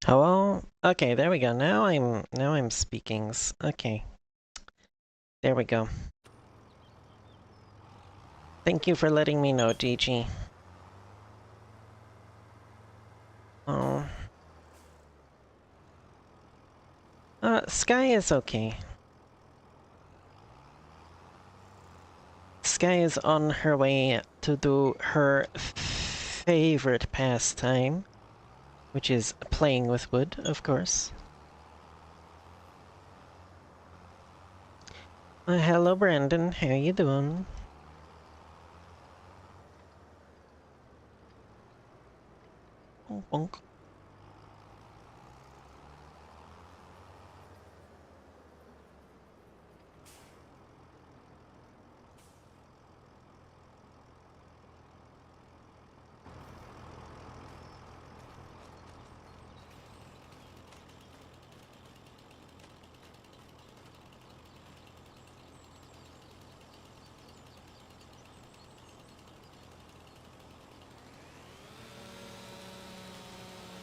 Hello? Okay, there we go. Now I'm speakings. Okay. There we go. Thank you for letting me know, Gigi. Oh. Sky is okay. Sky is on her way to do her favorite pastime, which is playing with wood, of course. Hello, Brandon. How you doing? Bonk, bonk.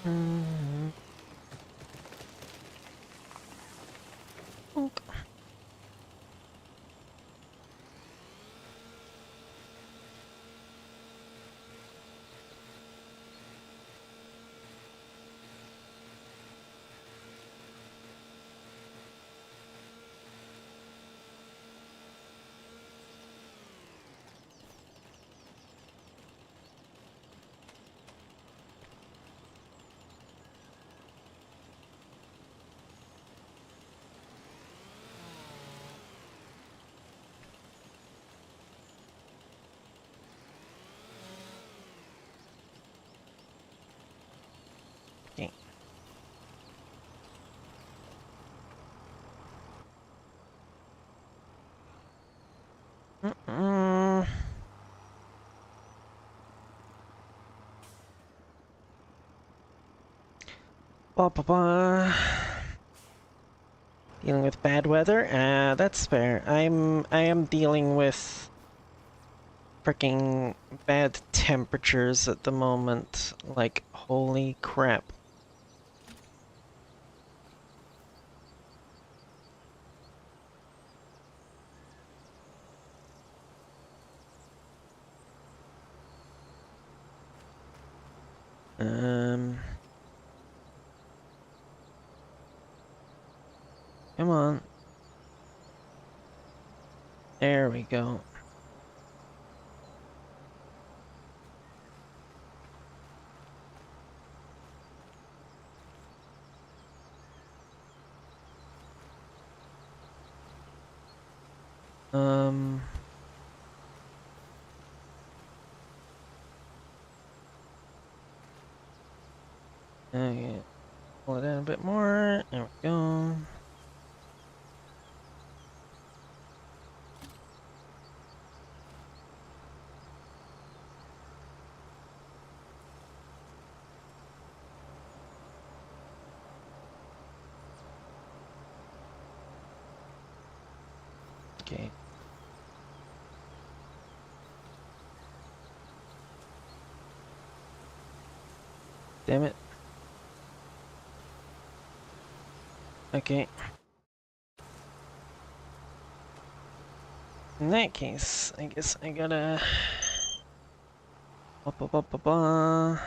Mm, bonk. Okay. Mm-mm. Ba ba ba. Dealing with bad weather? That's fair. I am dealing with freaking bad temperatures at the moment. Like, holy crap. Um, Come on. There we go. Um, okay, pull it in a bit more. There we go. Okay. Damn it. Okay. In that case, I guess I gotta... Ba, ba, ba, ba, ba.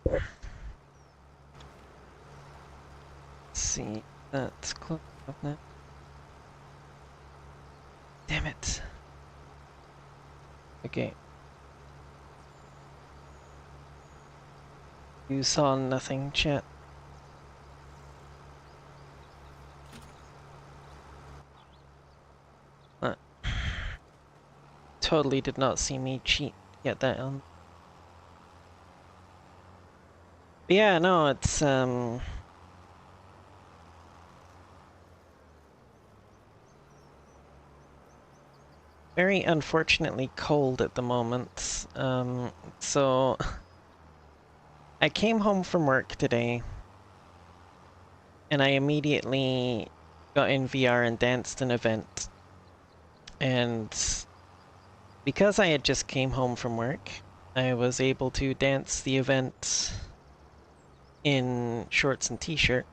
Let's see. That's close enough now. Damn it. Okay. You saw nothing, chat. Uh, Totally did not see me cheat to get that on. But yeah, no, it's very unfortunately cold at the moment. So I came home from work today and I immediately got in VR and danced an event. And because I had just came home from work, I was able to dance the event in shorts and t-shirt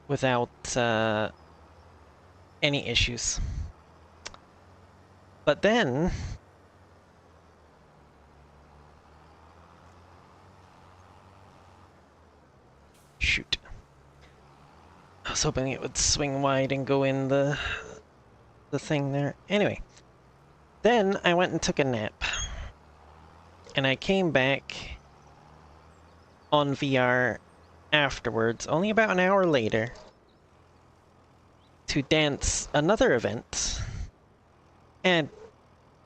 without any issues. But then shoot. I was hoping it would swing wide and go in the thing there. Anyway, then I went and took a nap. And I came back on VR afterwards, only about an hour later, to dance another event. And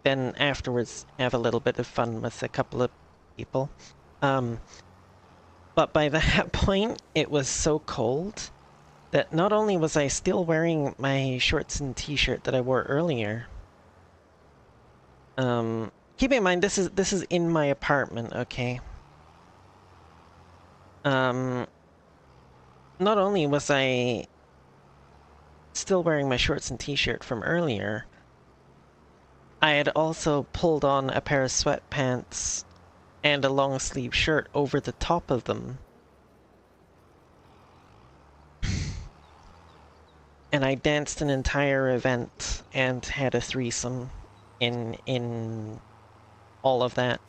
then afterwards have a little bit of fun with a couple of people. But by that point, it was so cold that not only was I still wearing my shorts and t-shirt that I wore earlier. Keep in mind this is in my apartment, okay? Not only was I still wearing my shorts and t-shirt from earlier, I had also pulled on a pair of sweatpants and a long sleeve shirt over the top of them. And I danced an entire event and had a threesome in all of that.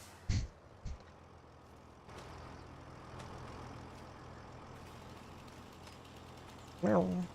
Well,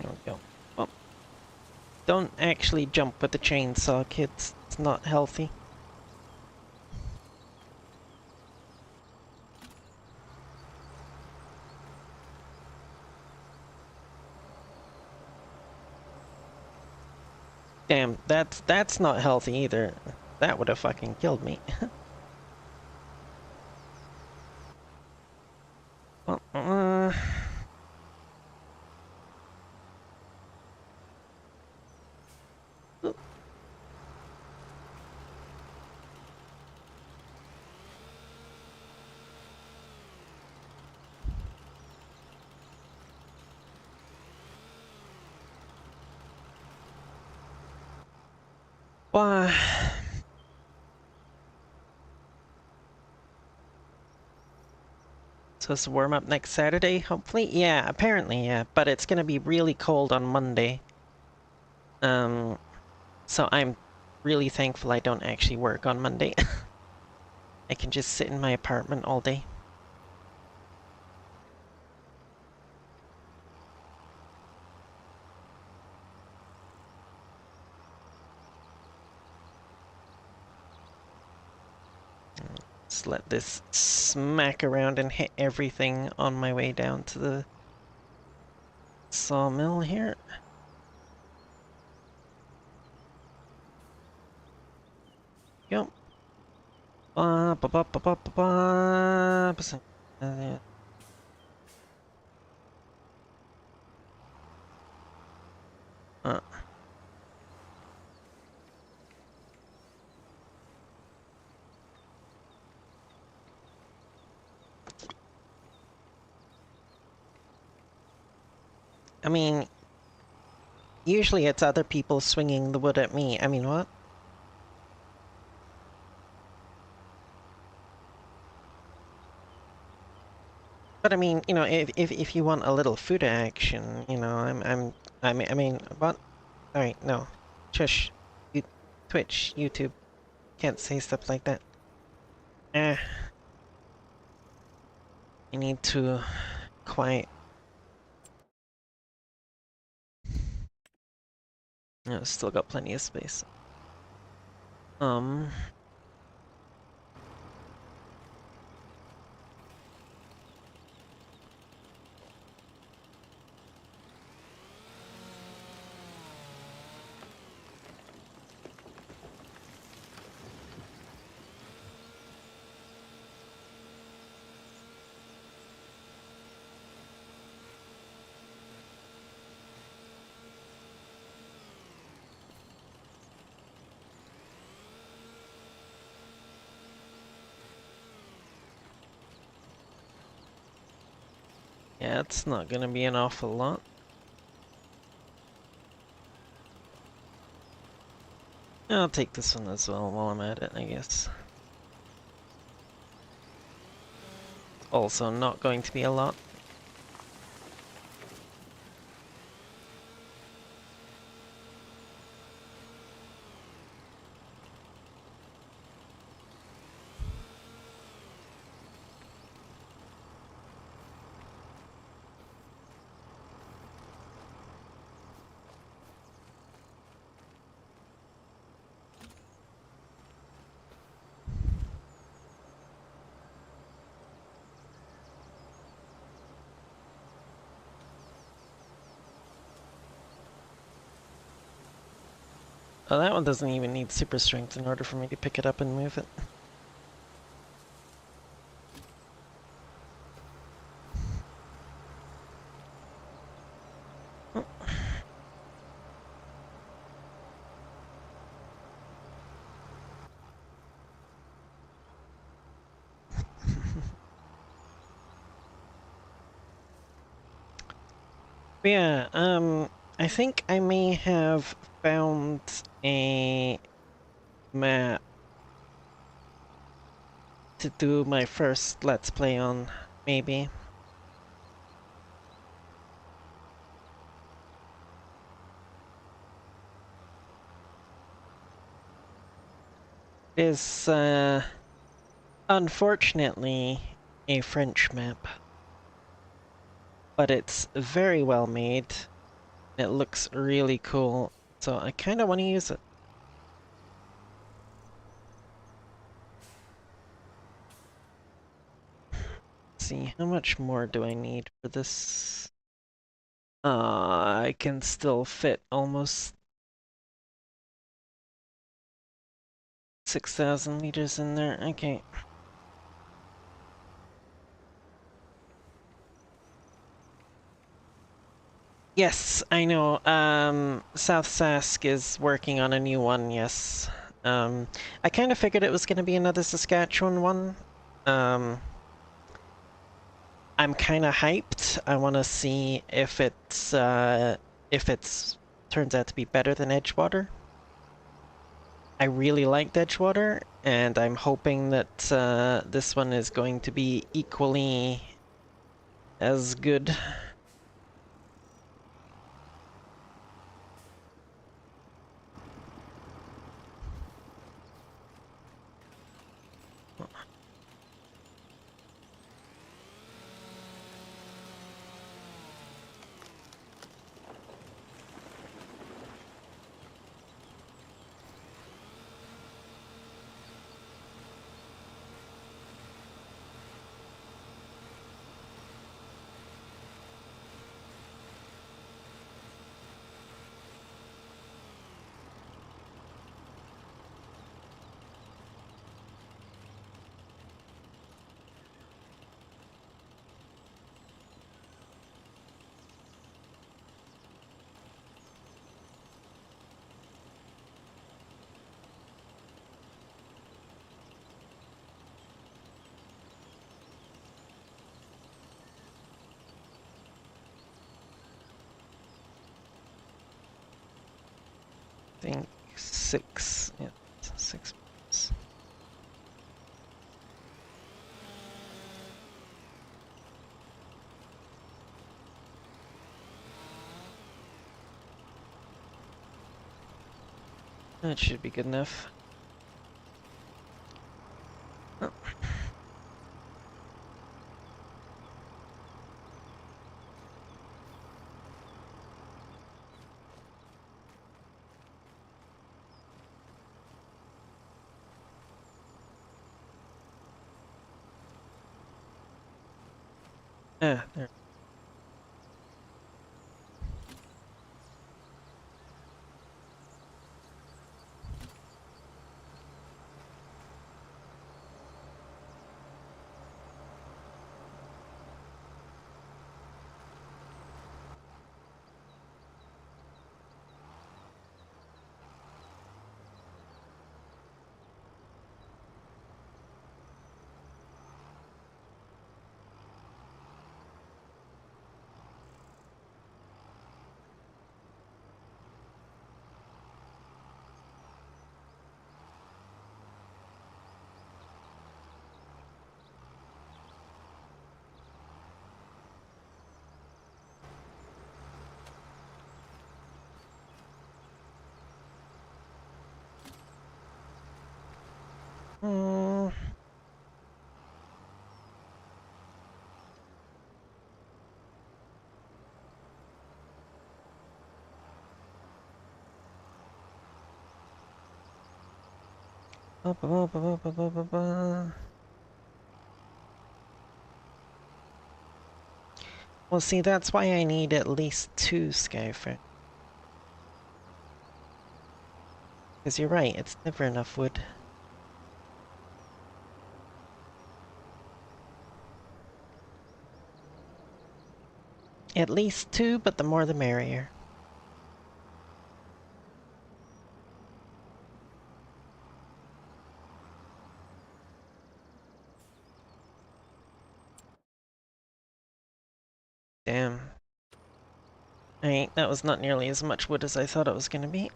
there we go. Well, don't actually jump with the chainsaw, kids. It's not healthy. Damn, that's not healthy either. That would have fucking killed me. Well, why? Supposed to warm up next Saturday, hopefully? Yeah, apparently, yeah. But it's gonna be really cold on Monday. So I'm really thankful I don't actually work on Monday. I can just sit in my apartment all day. Just let this smack around and hit everything on my way down to the sawmill here. Yep. Ba, ba, ba, ba, ba, ba, ba. Uh, I mean, usually it's other people swinging the wood at me. I mean, what? But I mean, you know, if you want a little food action, you know, I mean, what? All right, no, shush. You, Twitch, YouTube, can't say stuff like that. Eh, you need to quiet. No, still got plenty of space. Um, yeah, it's not gonna be an awful lot. I'll take this one as well while I'm at it, I guess. Also not going to be a lot. Oh, that one doesn't even need super strength in order for me to pick it up and move it. But yeah, I think I may have found a map to do my first Let's Play on, maybe. It is, unfortunately, a French map, but it's very well made. It looks really cool, so I kind of want to use it. Let's see, how much more do I need for this? I can still fit almost 6,000 liters in there. Okay. Yes, I know. South Sask is working on a new one, yes. I kind of figured it was going to be another Saskatchewan one. I'm kind of hyped. I want to see if it's turns out to be better than Edgewater. I really liked Edgewater, and I'm hoping that this one is going to be equally as good. think 6. Yeah, 6 minutes. That should be good enough. Oh. Ah, there. Mm. Ba, ba, ba, ba, ba, ba, ba, ba. Well, see, that's why I need at least 2 Skyfer. Because you're right, it's never enough wood. At least 2, but the more the merrier. Damn. Alright, that was not nearly as much wood as I thought it was gonna be.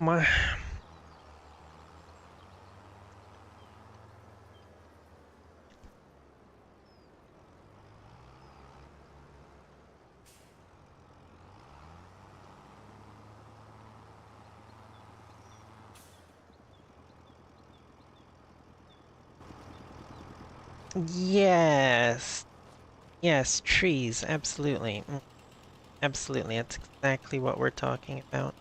My... Yes! Yes, trees, absolutely. Absolutely, that's exactly what we're talking about.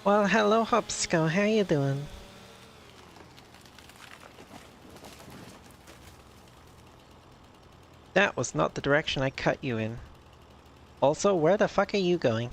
Well, hello, Hopsco, how you doing? That was not the direction I cut you in. Also, where the fuck are you going?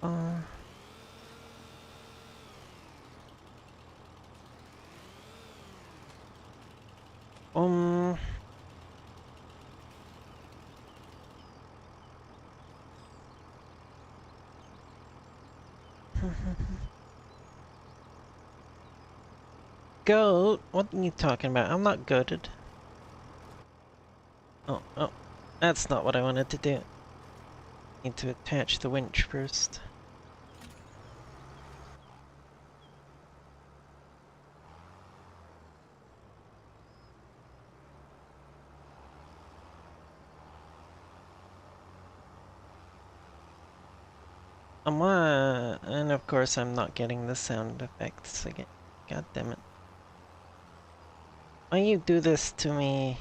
Uh... Um... Goat? What are you talking about? I'm not goated. Oh. That's not what I wanted to do. Need to attach the winch first. And of course I'm not getting the sound effects again. God damn it. Why you do this to me?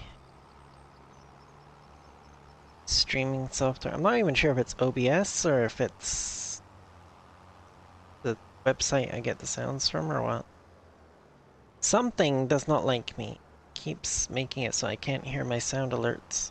Streaming software. I'm not even sure if it's OBS or if it's the website I get the sounds from or what. Something does not like me. Keeps making it so I can't hear my sound alerts.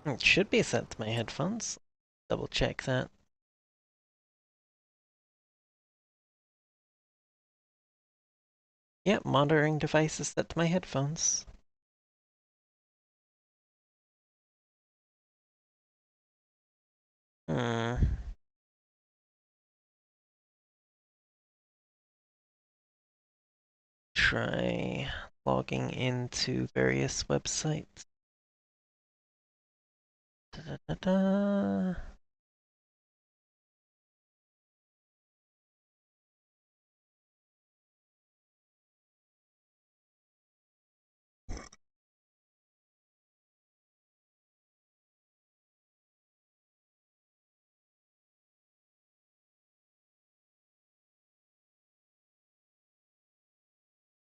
It should be set to my headphones. Double check that. Yep, monitoring device is set to my headphones. Hmm. Try logging into various websites. Da, da, da, da.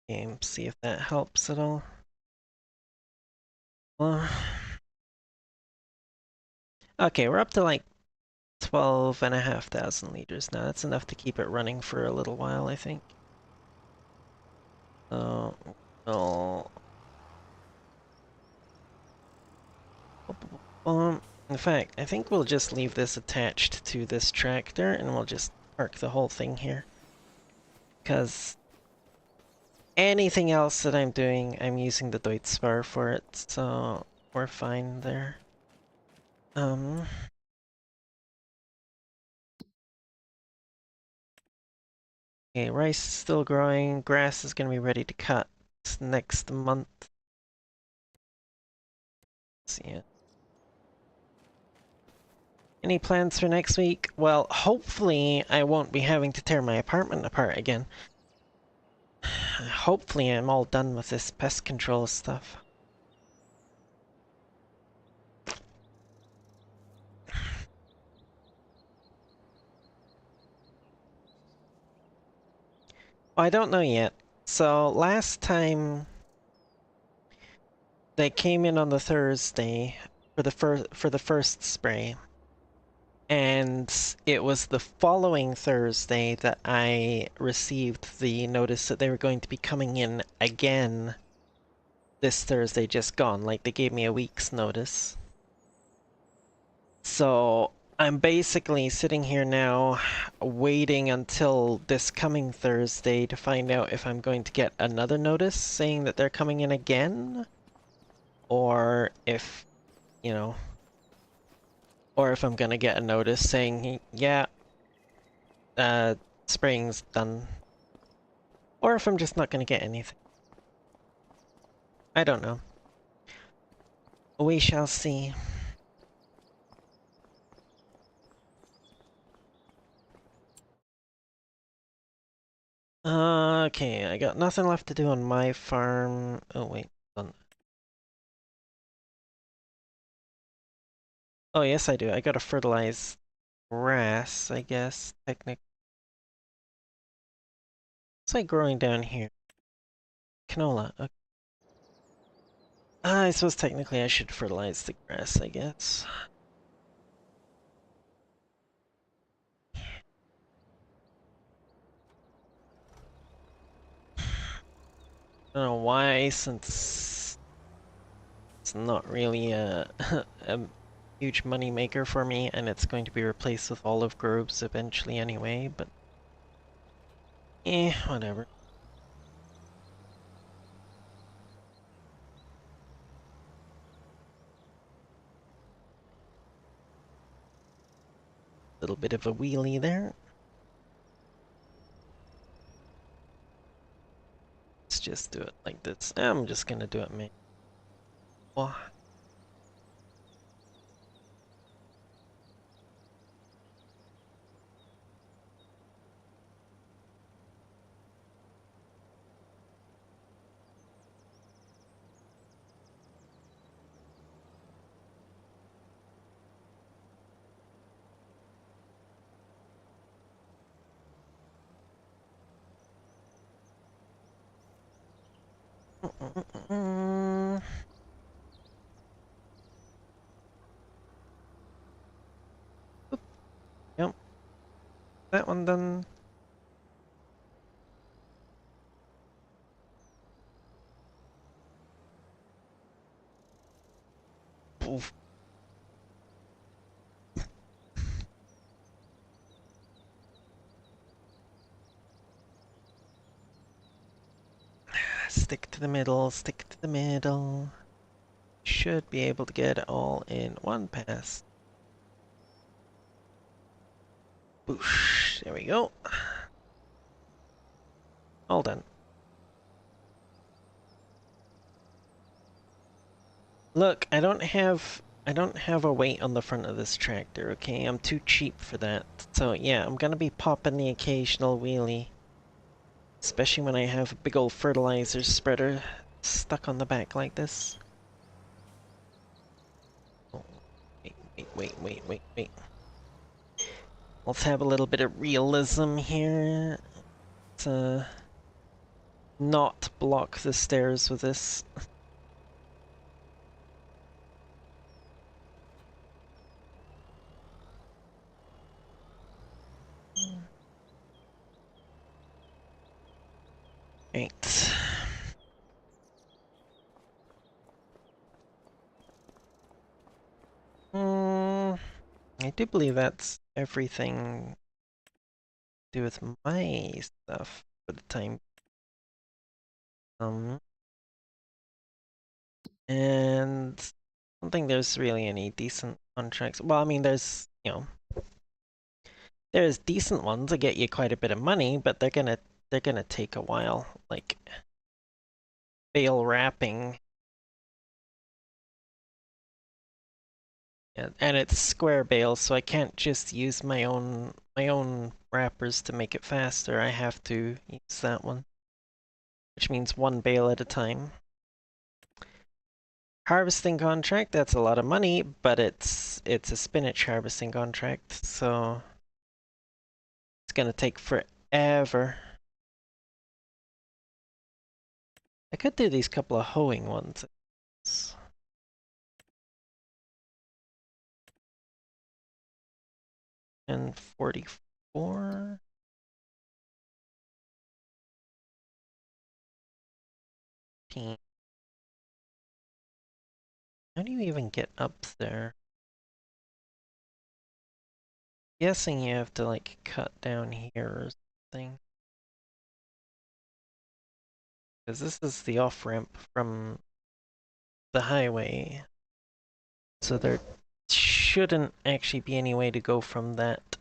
Game, see if that helps at all. Uh, okay, we're up to like 12,500 liters now. That's enough to keep it running for a little while, I think. So, we'll... in fact, I think we'll just leave this attached to this tractor and we'll just park the whole thing here. Because anything else that I'm doing, I'm using the Deutzspar for it, so we're fine there. Okay, rice is still growing. Grass is gonna be ready to cut next month. Let's see it. Any plans for next week? Well, hopefully I won't be having to tear my apartment apart again. Hopefully I'm all done with this pest control stuff. Well, I don't know yet. So last time they came in on the Thursday for the first spray, and it was the following Thursday that I received the notice that they were going to be coming in again this Thursday just gone. Like they gave me a week's notice. So I'm basically sitting here now waiting until this coming Thursday to find out if I'm going to get another notice saying that they're coming in again, or if, you know, or if I'm gonna get a notice saying, yeah, spraying's done, or if I'm just not gonna get anything. I don't know. We shall see. Okay, I got nothing left to do on my farm. Oh wait, hold on. Oh yes I do. I gotta fertilize grass, I guess, technically. What's like growing down here? Canola. Okay. I suppose technically I should fertilize the grass, I guess. I don't know why, since it's not really a, a huge money maker for me, and it's going to be replaced with olive groves eventually anyway, but whatever. Little bit of a wheelie there. Let's just do it like this. I'm just gonna do it, man. Oh. Mm. Oop, yep, that one done. Oof. Stick to the middle, stick to the middle. Should be able to get it all in one pass. Boosh. There we go. All done. Look, I don't have a weight on the front of this tractor, okay? I'm too cheap for that. So yeah, I'm gonna be popping the occasional wheelie. Especially when I have a big old fertilizer spreader stuck on the back like this. Oh, wait. Let's have a little bit of realism here. To not block the stairs with this. Right. Mm, I do believe that's everything to do with my stuff for the time. And I don't think there's really any decent contracts. Well, I mean, there's decent ones that get you quite a bit of money, but they're gonna take a while. Like bale wrapping, and it's square bale, so I can't just use my own wrappers to make it faster. I have to use that one, which means one bale at a time. Harvesting contract, that's a lot of money, but it's a spinach harvesting contract, so it's gonna take forever. I could do these couple of hoeing ones. And 44. How do you even get up there? Guessing you have to like cut down here or something. Because this is the off-ramp from the highway. So there shouldn't actually be any way to go from that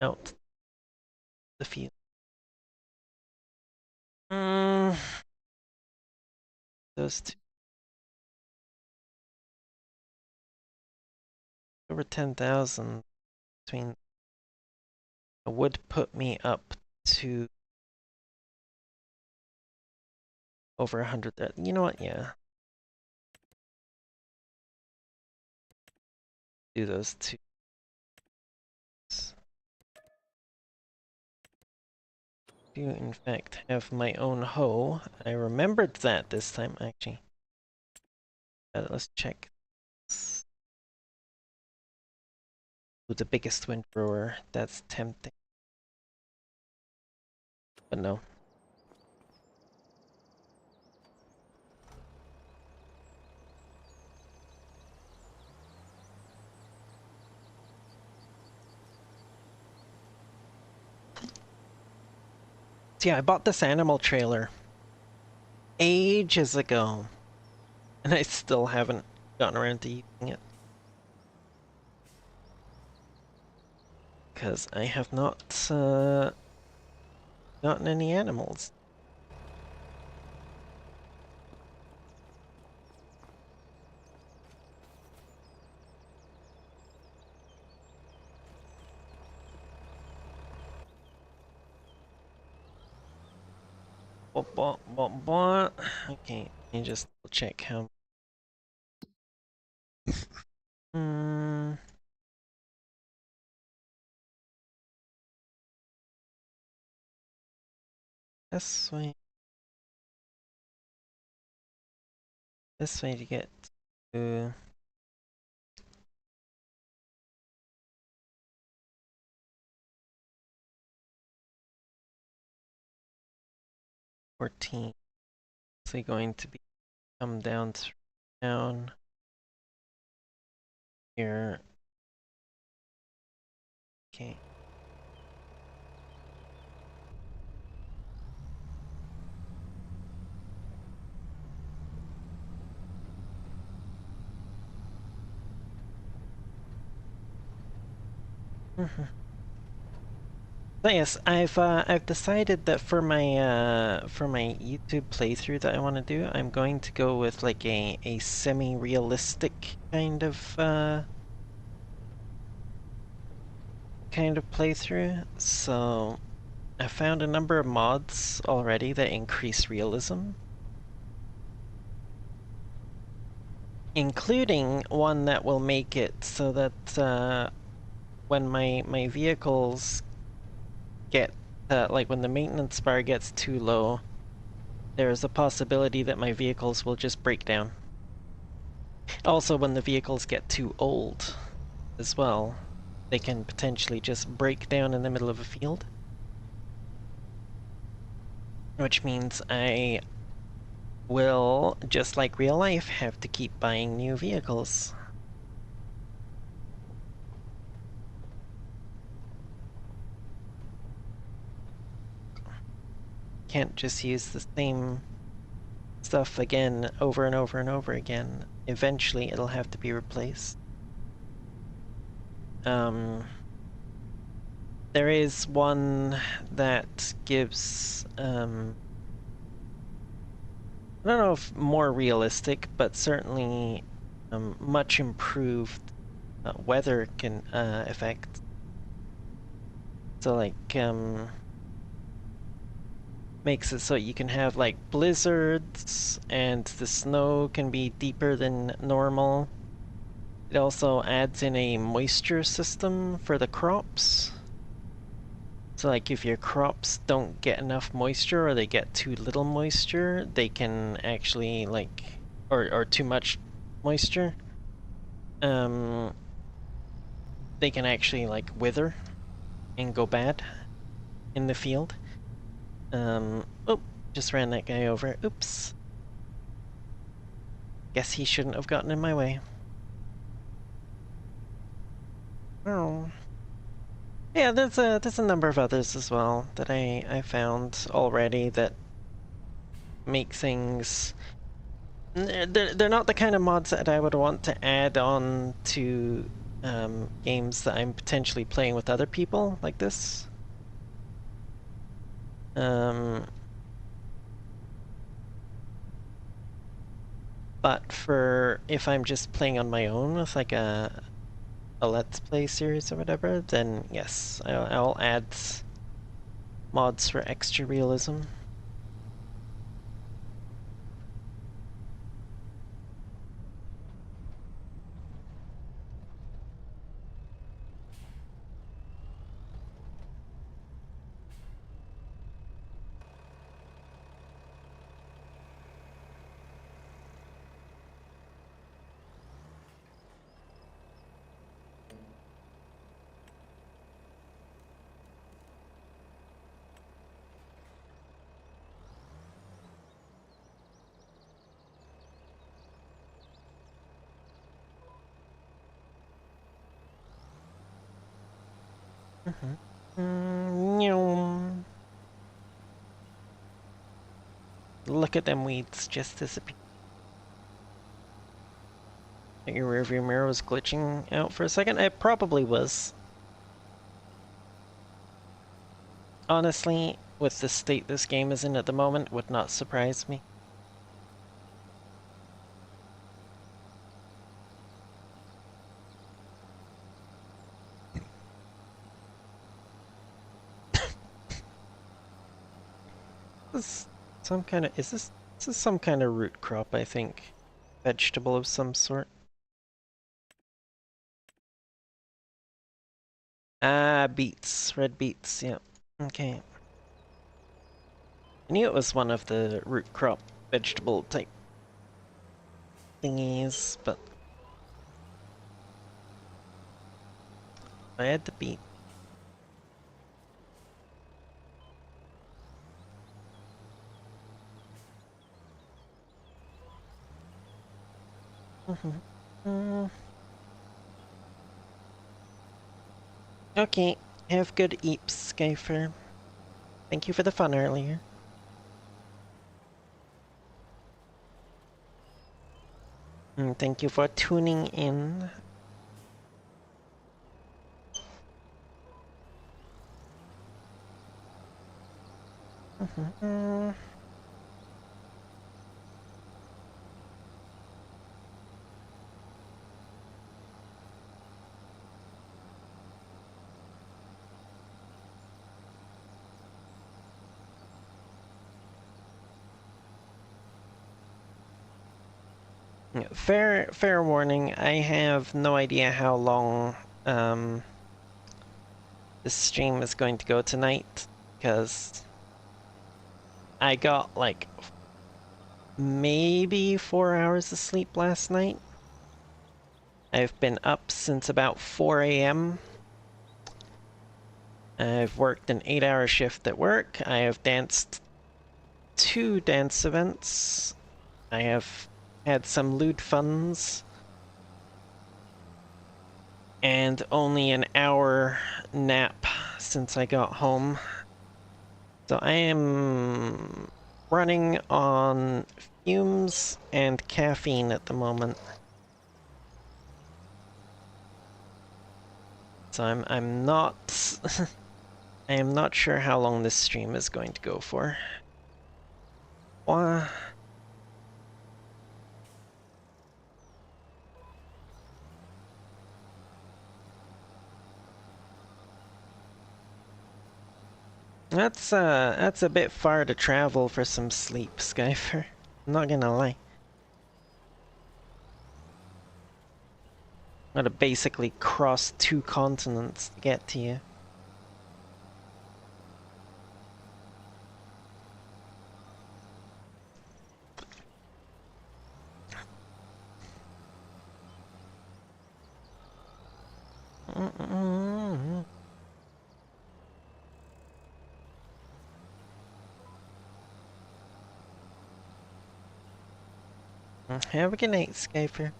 out the field. Mm, those two. Over 10,000 between would put me up to over 100. You know what? Yeah. Do those two. Do in fact have my own hoe. I remembered that this time, actually. Let's check. With the biggest windrower, that's tempting. But no. So yeah, I bought this animal trailer ages ago, and I still haven't gotten around to using it. Because I have not gotten any animals. Okay, let me just check how. Hmm. This way. this way to get to... $14. So going to be come down through down here. Okay. So yes, I've decided that for my YouTube playthrough that I want to do, I'm going to go with like a semi-realistic kind of playthrough. So I found a number of mods already that increase realism, including one that will make it so that when my vehicles get like when the maintenance bar gets too low, there's a possibility that my vehicles will just break down. Also, when the vehicles get too old as well, they can potentially just break down in the middle of a field. Which means I will, just like real life, have to keep buying new vehicles. Can't just use the same stuff again over and over and over again. Eventually it'll have to be replaced. There is one that gives, I don't know if more realistic, but certainly much improved weather effect. So like, makes it so you can have like blizzards and the snow can be deeper than normal. It also adds in a moisture system for the crops. So like if your crops don't get enough moisture or they get too little moisture, they can actually like, or too much moisture, they can actually like wither and go bad in the field. Oh, just ran that guy over. Oops. Guess he shouldn't have gotten in my way. Oh. Yeah, there's a number of others as well that I found already that make things. They're not the kind of mods that I would want to add on to games that I'm potentially playing with other people like this. But for if I'm just playing on my own with like a Let's Play series or whatever, then yes, I'll add mods for extra realism. Look at them weeds just disappear. Your rearview mirror was glitching out for a second. It probably was. Honestly, with the state this game is in at the moment, would not surprise me. This some kind of is this is some kind of root crop, I think. Vegetable of some sort. Ah, beets. Red beets, yeah. Okay. I knew it was one of the root crop vegetable type. thingies, but I had to beat. Okay, have good eeps, Skyfer. Thank you for the fun earlier. And thank you for tuning in. Fair warning, I have no idea how long this stream is going to go tonight, because I got like maybe 4 hours of sleep last night. I've been up since about 4 a.m. I've worked an 8-hour shift at work. I have danced 2 dance events. I have had some lewd funds. And only an hour nap since I got home. So I am running on fumes and caffeine at the moment. So I'm not I am not sure how long this stream is going to go for. Why? That's a bit far to travel for some sleep, Skyfer. I'm not gonna lie. Gotta basically cross 2 continents to get to you. Have a good night, Skyfer.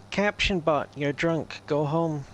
Caption bot, you're drunk. Go home.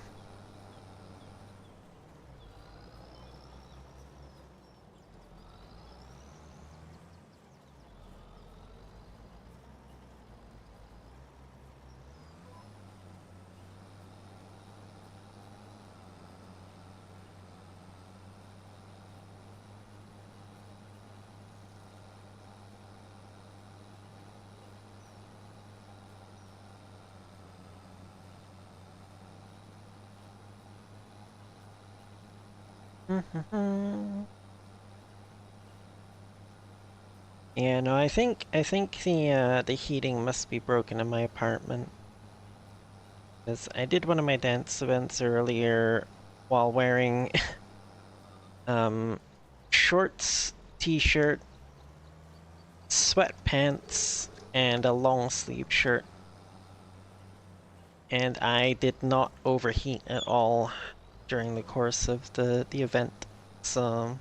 Yeah, no, I think the heating must be broken in my apartment. Because I did one of my dance events earlier while wearing shorts, t-shirt, sweatpants, and a long sleeve shirt. And I did not overheat at all during the course of the event. So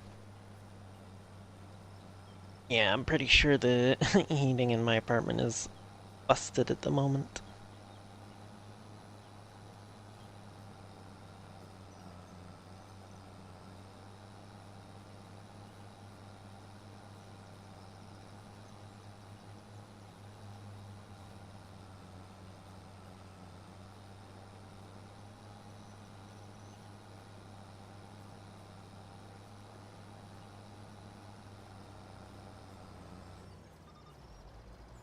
yeah, I'm pretty sure the heating in my apartment is busted at the moment.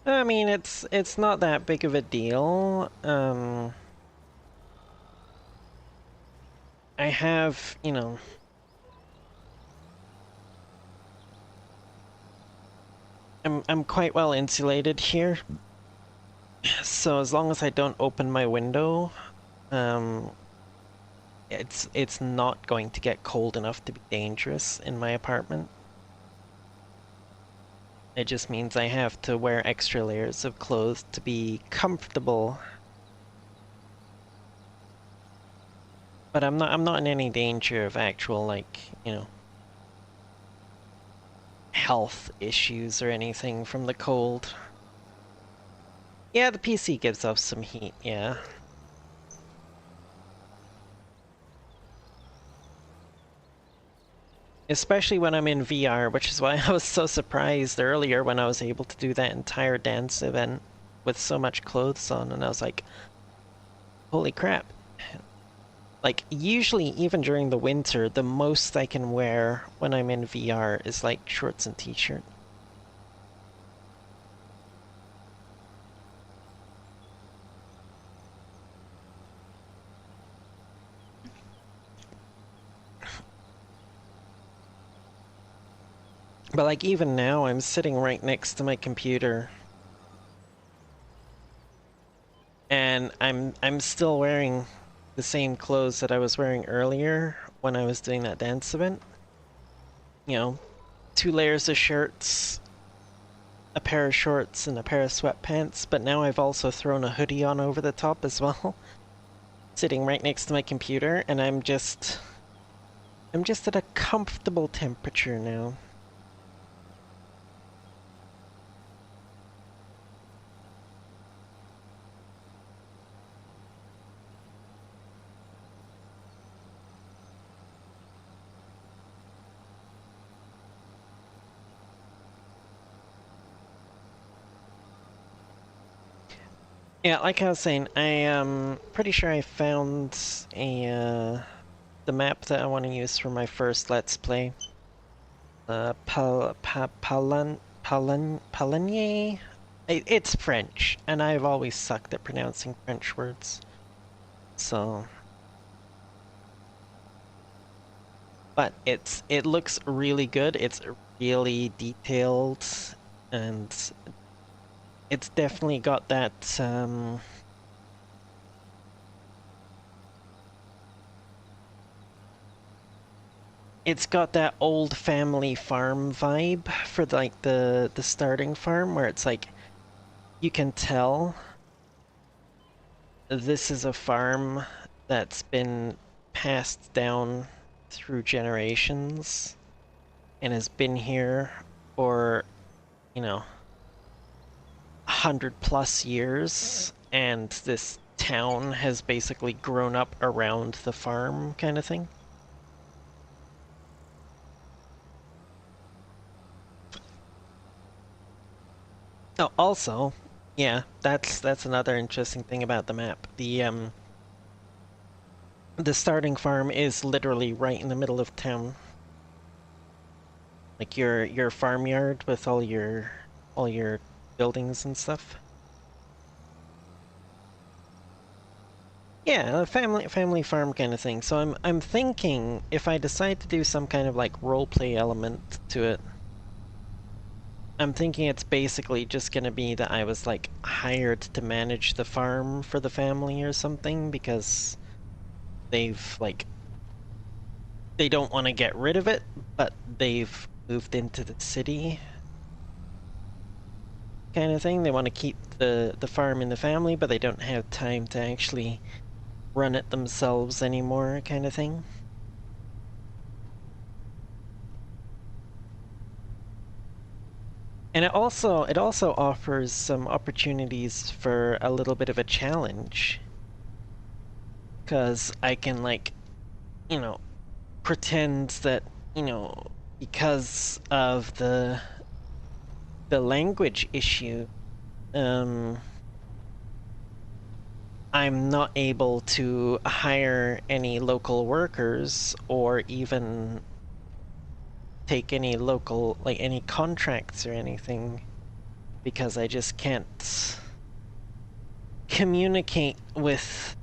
I mean, it's not that big of a deal. I have, I'm quite well insulated here. So as long as I don't open my window, um, it's not going to get cold enough to be dangerous in my apartment. It just means I have to wear extra layers of clothes to be comfortable. But I'm not in any danger of actual, like, health issues or anything from the cold. Yeah, the PC gives off some heat, yeah. Especially when I'm in VR, which is why I was so surprised earlier when I was able to do that entire dance event with so much clothes on, and I was like, holy crap. Like, usually, even during the winter, the most I can wear when I'm in VR is like shorts and t-shirt. But like, even now, I'm sitting right next to my computer, and I'm still wearing the same clothes that I was wearing earlier when I was doing that dance event. 2 layers of shirts, a pair of shorts, and a pair of sweatpants, but now I've also thrown a hoodie on over the top as well, sitting right next to my computer, and I'm just at a comfortable temperature now. Yeah, like I was saying, I am pretty sure I found the map that I want to use for my first Let's Play. Palanier? It's French, and I've always sucked at pronouncing French words. So, but it looks really good. It's really detailed, and it's definitely got that it's got that old family farm vibe for like the starting farm, where it's like you can tell this is a farm that's been passed down through generations and has been here for, 100+ years, and this town has basically grown up around the farm kind of thing. Oh, also, yeah, that's another interesting thing about the map. The starting farm is literally right in the middle of town. Like your farmyard with all your buildings and stuff. Yeah, a family farm kind of thing. So I'm thinking if I decide to do some kind of like roleplay element to it, I'm thinking it's basically just gonna be that I was like hired to manage the farm for the family or something, because they've like they don't want to get rid of it, but they've moved into the city kind of thing. They want to keep the farm in the family, but they don't have time to actually run it themselves anymore kind of thing. And it also offers some opportunities for a little bit of a challenge, because I can like, you know, pretend that, because of the language issue, um I'm not able to hire any local workers or even take any local, like any contracts or anything, because I just can't communicate with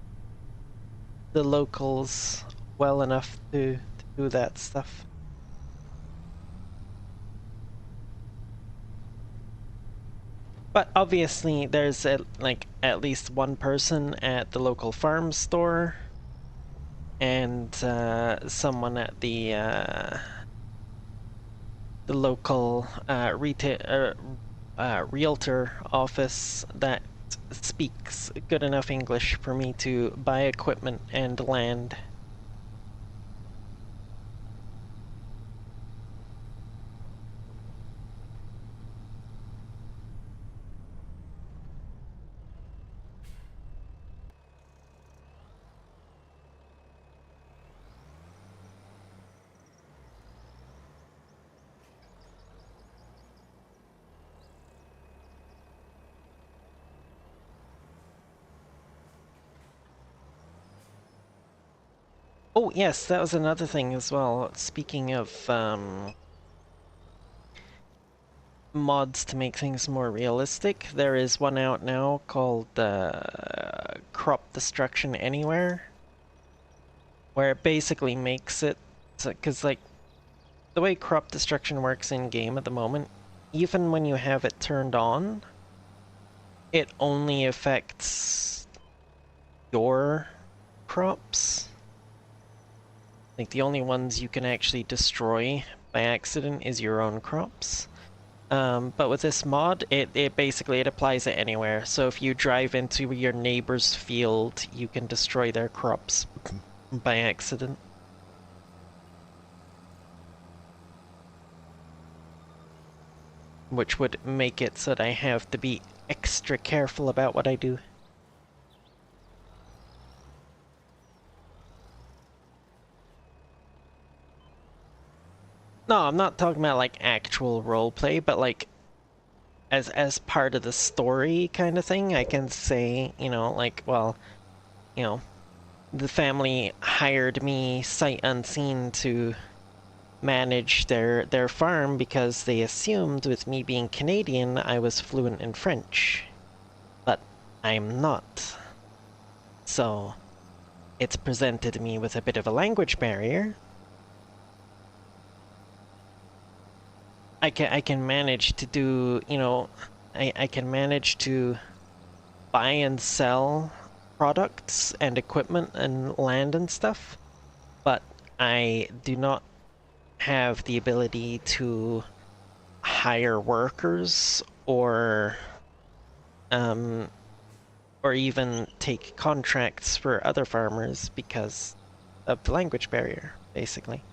the locals well enough to do that stuff. But obviously, there's like at least one person at the local farm store, and someone at the local retail realtor office that speaks good enough English for me to buy equipment and land. Oh yes, that was another thing as well. Speaking of mods to make things more realistic, there is one out now called Crop Destruction Anywhere, where it basically makes it, because like the way crop destruction works in game at the moment, even when you have it turned on, it only affects your crops. Like the only ones you can actually destroy by accident is your own crops. But with this mod, it basically it applies it anywhere. So if you drive into your neighbor's field, you can destroy their crops by accident. Which would make it so that I have to be extra careful about what I do. No, I'm not talking about like actual roleplay, but like as part of the story kind of thing, I can say, you know, like, well, you know, the family hired me sight unseen to manage their farm because they assumed with me being Canadian I was fluent in French. But I'm not. So it's presented me with a bit of a language barrier. I can manage to do, you know, I can manage to buy and sell products and equipment and land and stuff, but I do not have the ability to hire workers um or even take contracts for other farmers because of the language barrier, basically.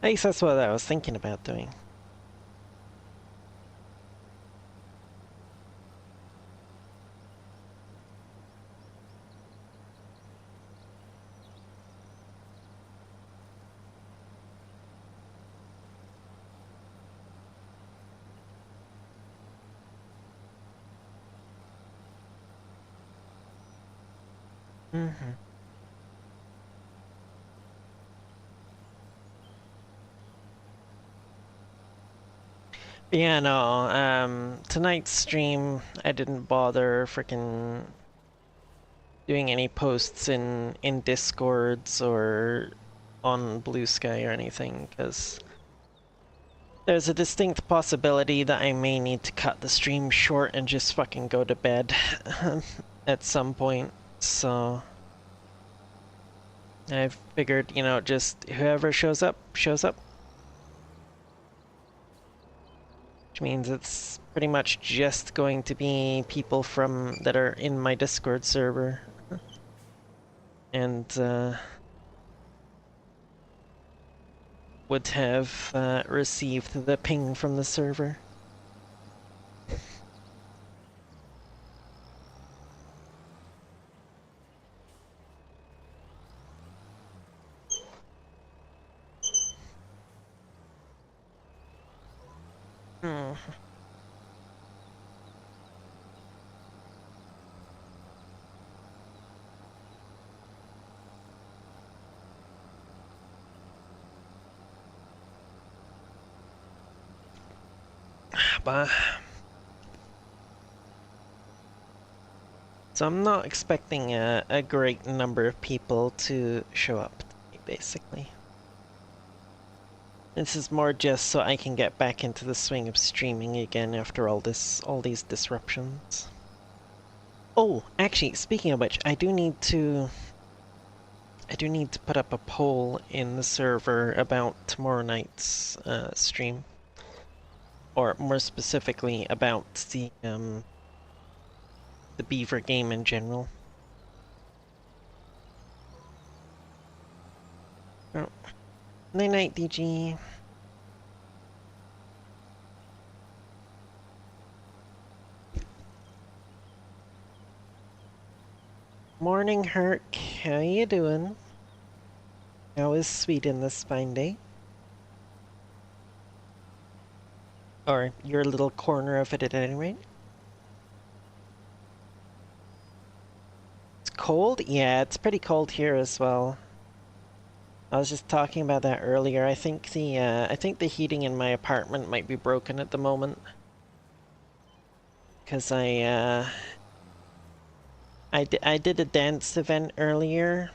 At least that's what I was thinking about doing. Mm-hmm. Yeah, no, tonight's stream, I didn't bother freaking doing any posts in Discords or on Blue Sky or anything, because there's a distinct possibility that I may need to cut the stream short and just fucking go to bed at some point, so I figured, you know, just whoever shows up, shows up. Which means it's pretty much just going to be people from that are in my Discord server. And would have received the ping from the server. Hmm. But So I'm not expecting a great number of people to show up today, basically. This is more just so I can get back into the swing of streaming again after all these disruptions. Oh, actually, speaking of which, I do need to put up a poll in the server about tomorrow night's stream, or more specifically about the beaver game in general. Oh, night night, DG. Morning, Herc. How you doing? How is Sweden this fine day? Or your little corner of it at any rate? It's cold? Yeah, it's pretty cold here as well. I was just talking about that earlier. I think the heating in my apartment might be broken at the moment. Cause I did a dance event earlier,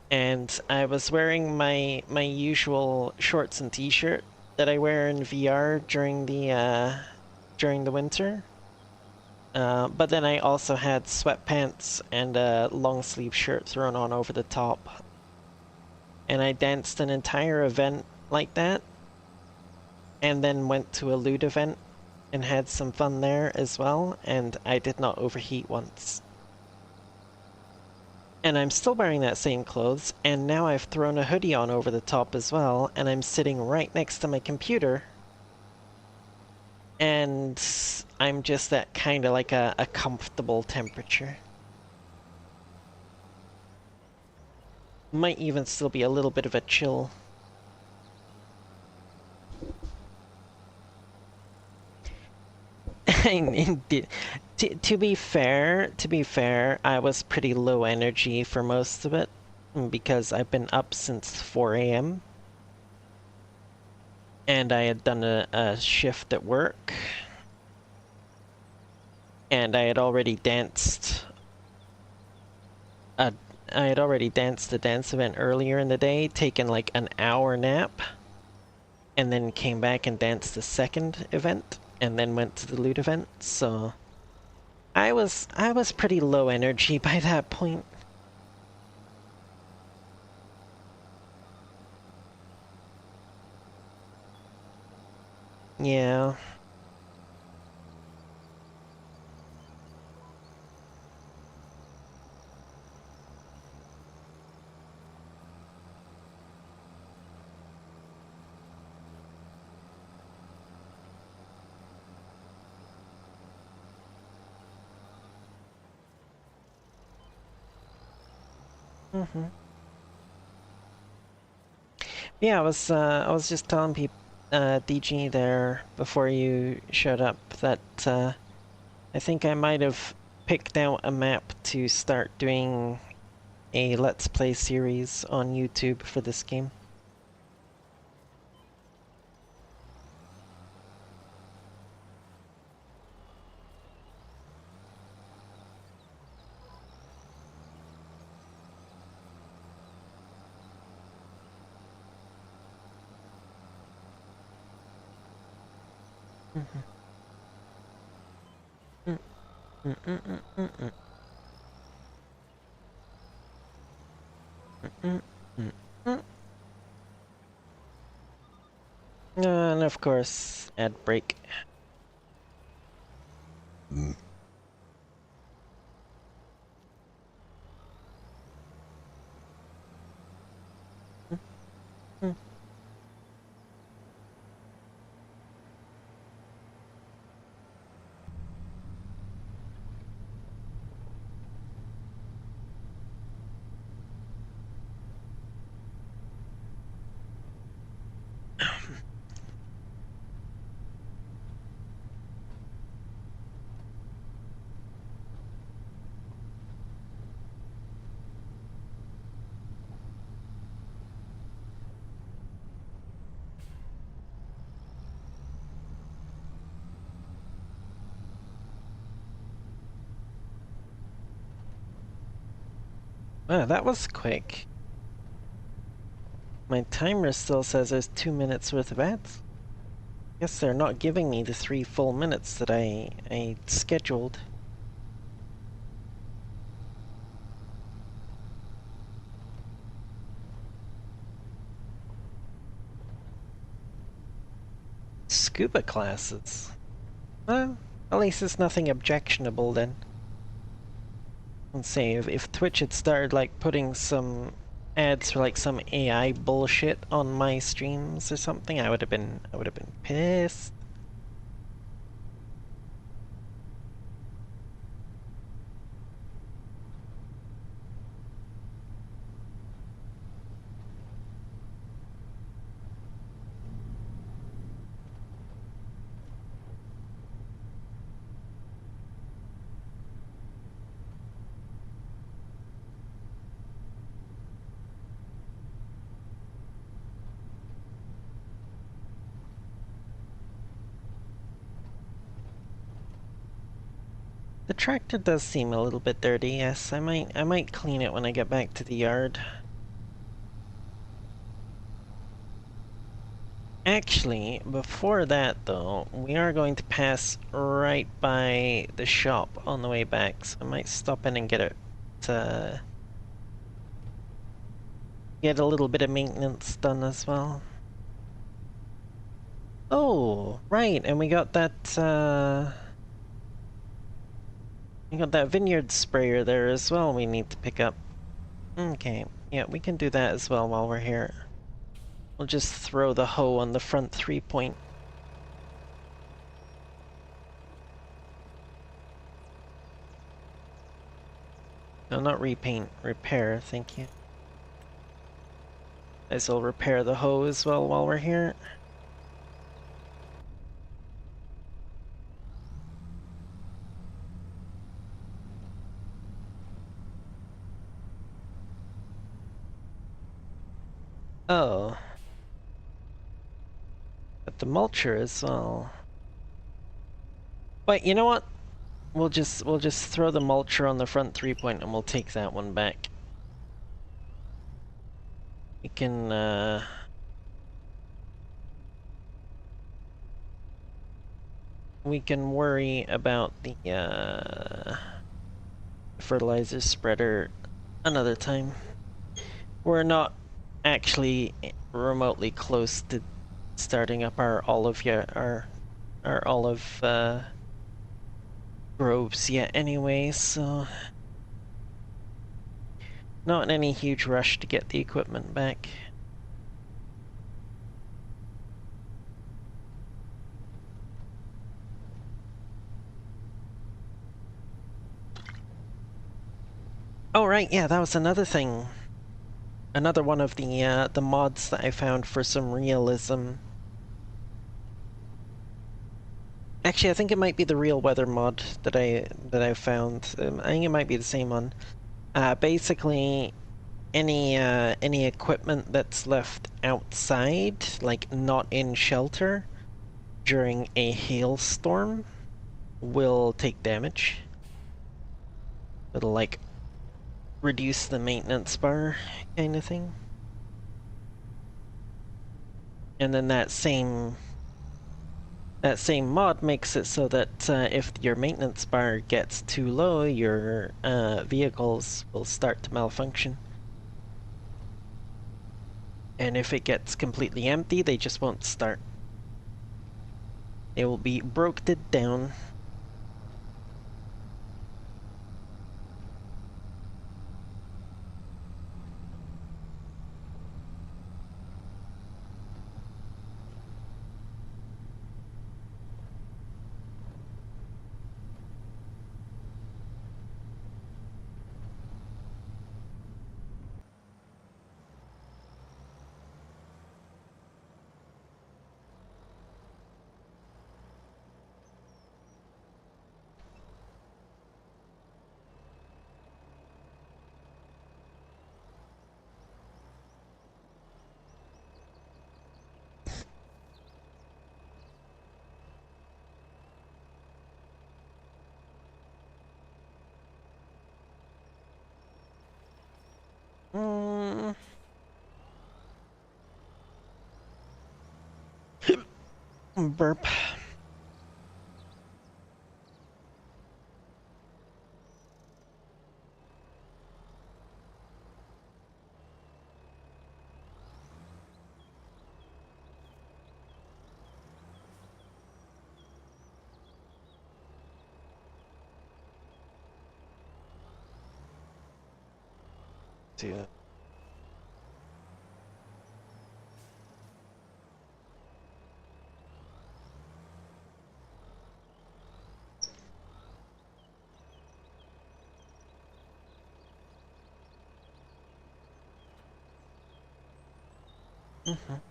and I was wearing my usual shorts and t-shirt that I wear in VR during the winter. But then I also had sweatpants and a long sleeve shirt thrown on over the top. And I danced an entire event like that, and then went to a loot event and had some fun there as well, and I did not overheat once. And I'm still wearing that same clothes, and now I've thrown a hoodie on over the top as well, and I'm sitting right next to my computer. And I'm just at kind of like a comfortable temperature. Might even still be a little bit of a chill. To be fair, I was pretty low energy for most of it because I've been up since 4 a.m. and I had done a shift at work, and I had already danced a the dance event earlier in the day, taken like an hour nap, and then came back and danced the second event, and then went to the loot event, so I was pretty low energy by that point. Yeah. Mm-hmm. Yeah, I was just telling people, DG there before you showed up that I think I might have picked out a map to start doing a Let's Play series on YouTube for this game. Mm-hmm. And of course, ad break. Wow, that was quick. My timer still says there's 2 minutes worth of ads. Guess they're not giving me the 3 full minutes that I scheduled. Scuba classes. Well, at least it's nothing objectionable then. Let's say if Twitch had started like putting some ads for like some AI bullshit on my streams or something, I would have been pissed. The tractor does seem a little bit dirty, yes. I might clean it when I get back to the yard. Actually, before that though, we are going to pass right by the shop on the way back, so I might stop in and get it get a little bit of maintenance done as well. Oh, right, and we got that vineyard sprayer there as well we need to pick up. Okay, yeah, we can do that as well while we're here. We'll just throw the hoe on the front 3-point. No, not repaint, repair, thank you. Guess I'll repair the hoe as well while we're here. Oh. But the mulcher as well. Wait, you know what? We'll just throw the mulcher on the front 3-point and we'll take that one back. We can worry about the fertilizer spreader another time. We're not actually remotely close to starting up our olive our olive groves yet anyway, so not in any huge rush to get the equipment back. Oh right, yeah, that was another thing. Another one of the mods that I found for some realism. Actually, I think it might be the real weather mod that I found. I think it might be the same one. Basically, any equipment that's left outside, like not in shelter, during a hailstorm, will take damage. It'll like reduce the maintenance bar, kind of thing. And then that same mod makes it so that if your maintenance bar gets too low, your vehicles will start to malfunction. And if it gets completely empty, they just won't start. They will be broken down. Mm. Burp. Do that. Mhm.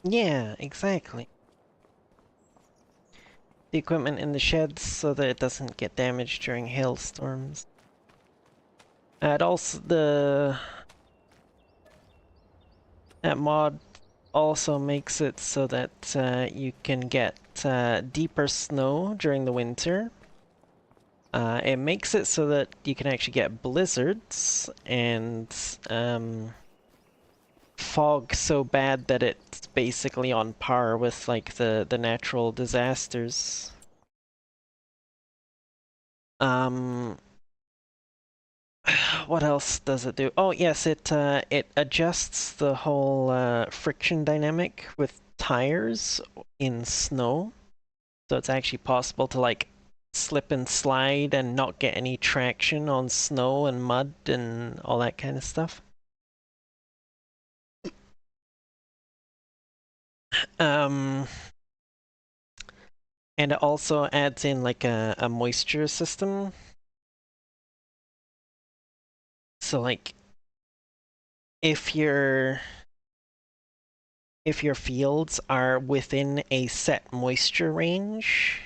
Yeah, exactly. The equipment in the sheds so that it doesn't get damaged during hailstorms. It also that mod also makes it so that you can get deeper snow during the winter. It makes it so that you can actually get blizzards and fog so bad that it's basically on par with like the natural disasters. Um, what else does it do? Oh yes, it adjusts the whole friction dynamic with tires in snow, so it's actually possible to like slip and slide and not get any traction on snow and mud and all that kind of stuff. Um, and it also adds in like a moisture system. So like if your if your fields are within a set moisture range,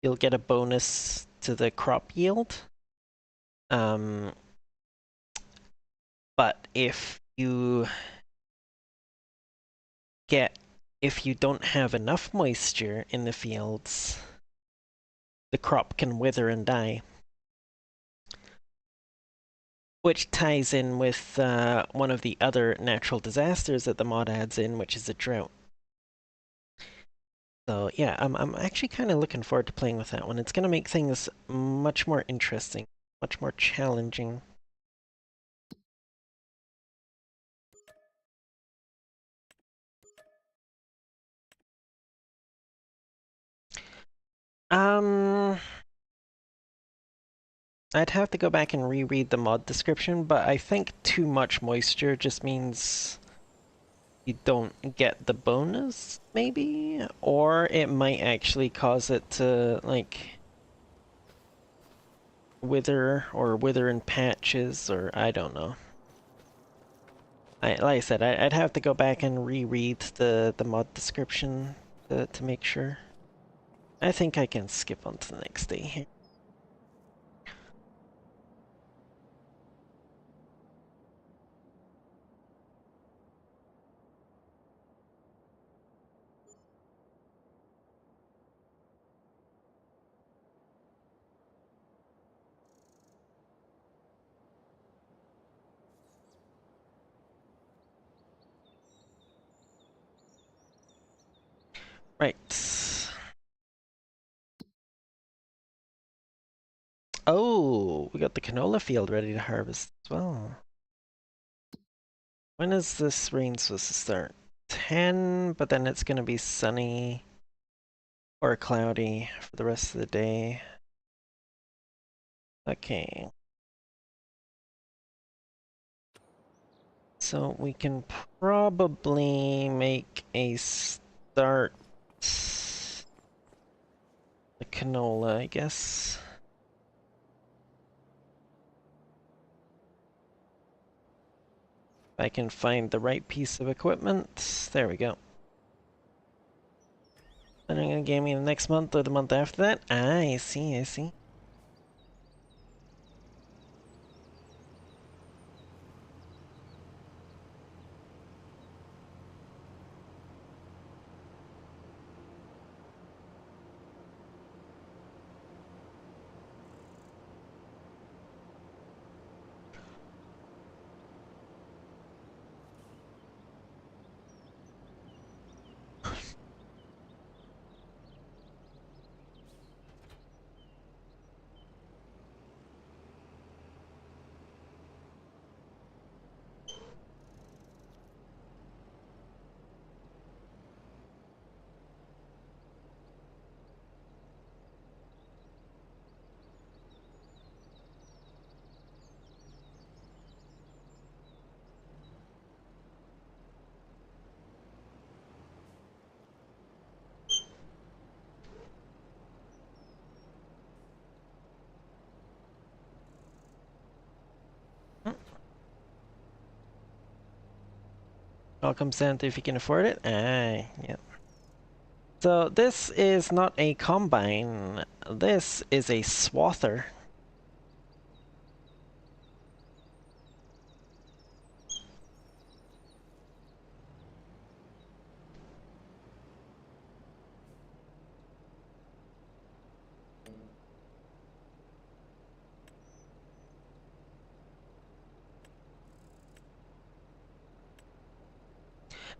you'll get a bonus to the crop yield. Um, but get if you don't have enough moisture in the fields, the crop can wither and die. Which ties in with one of the other natural disasters that the mod adds in, which is a drought. So yeah, I'm actually kind of looking forward to playing with that one. It's going to make things much more interesting, much more challenging. Um, I'd have to go back and reread the mod description, but I think too much moisture just means you don't get the bonus, maybe? Or it might actually cause it to, like, wither in patches, or I don't know. Like I said, I'd have to go back and reread the mod description to make sure. I think I can skip on to the next day here. Right. Oh, we got the canola field ready to harvest as well. When is this rain supposed to start? 10, but then it's gonna be sunny or cloudy for the rest of the day. Okay. So we can probably make a start the canola, I guess. If I can find the right piece of equipment. There we go. Then I'm gonna game me the next month or the month after that. I see, I see. All comes down to if you can afford it. Yeah. So this is not a combine. This is a swather.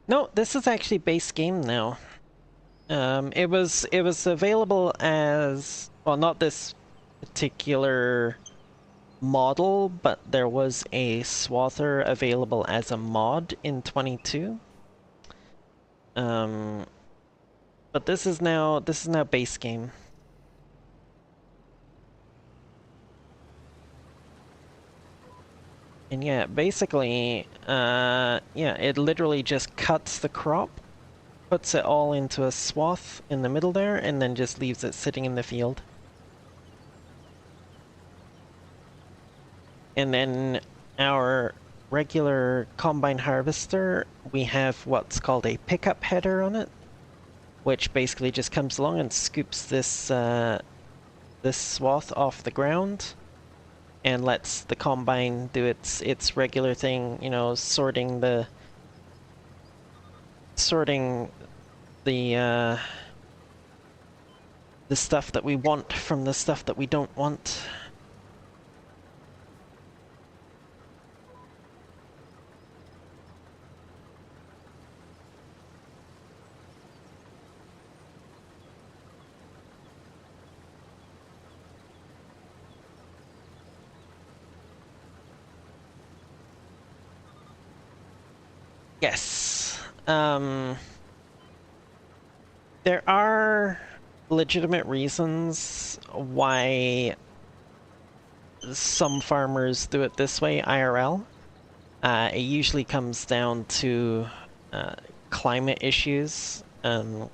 No, this is actually base game now. It was available as, well, not this particular model, but there was a swather available as a mod in 22. But this is now base game. And yeah, basically, yeah, it literally just cuts the crop, puts it all into a swath in the middle there, and then just leaves it sitting in the field. And then our regular combine harvester, we have what's called a pickup header on it, which basically just comes along and scoops this this swath off the ground and lets the combine do its regular thing, you know, sorting the stuff that we want from the stuff that we don't want. Yes. There are legitimate reasons why some farmers do it this way, IRL. It usually comes down to climate issues, because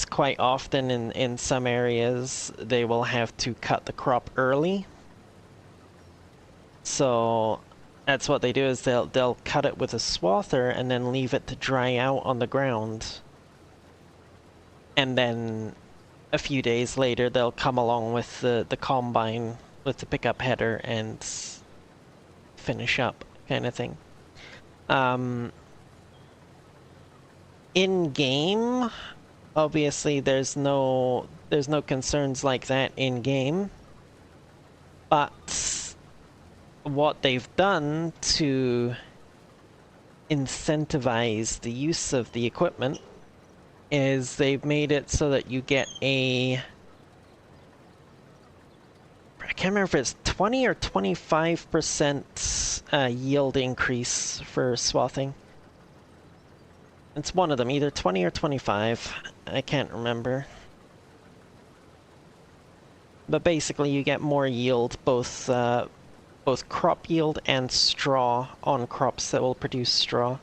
quite often in some areas they will have to cut the crop early. So that's what they do, is they'll cut it with a swather and then leave it to dry out on the ground. And then a few days later they'll come along with the combine with the pickup header and finish up, kind of thing. In game, obviously there's no concerns like that in game, but what they've done to incentivize the use of the equipment is they've made it so that you get a, I can't remember if it's 20 or 25% yield increase for swathing. It's one of them, either 20 or 25. I can't remember. But basically you get more yield, both crop yield and straw on crops that will produce straw.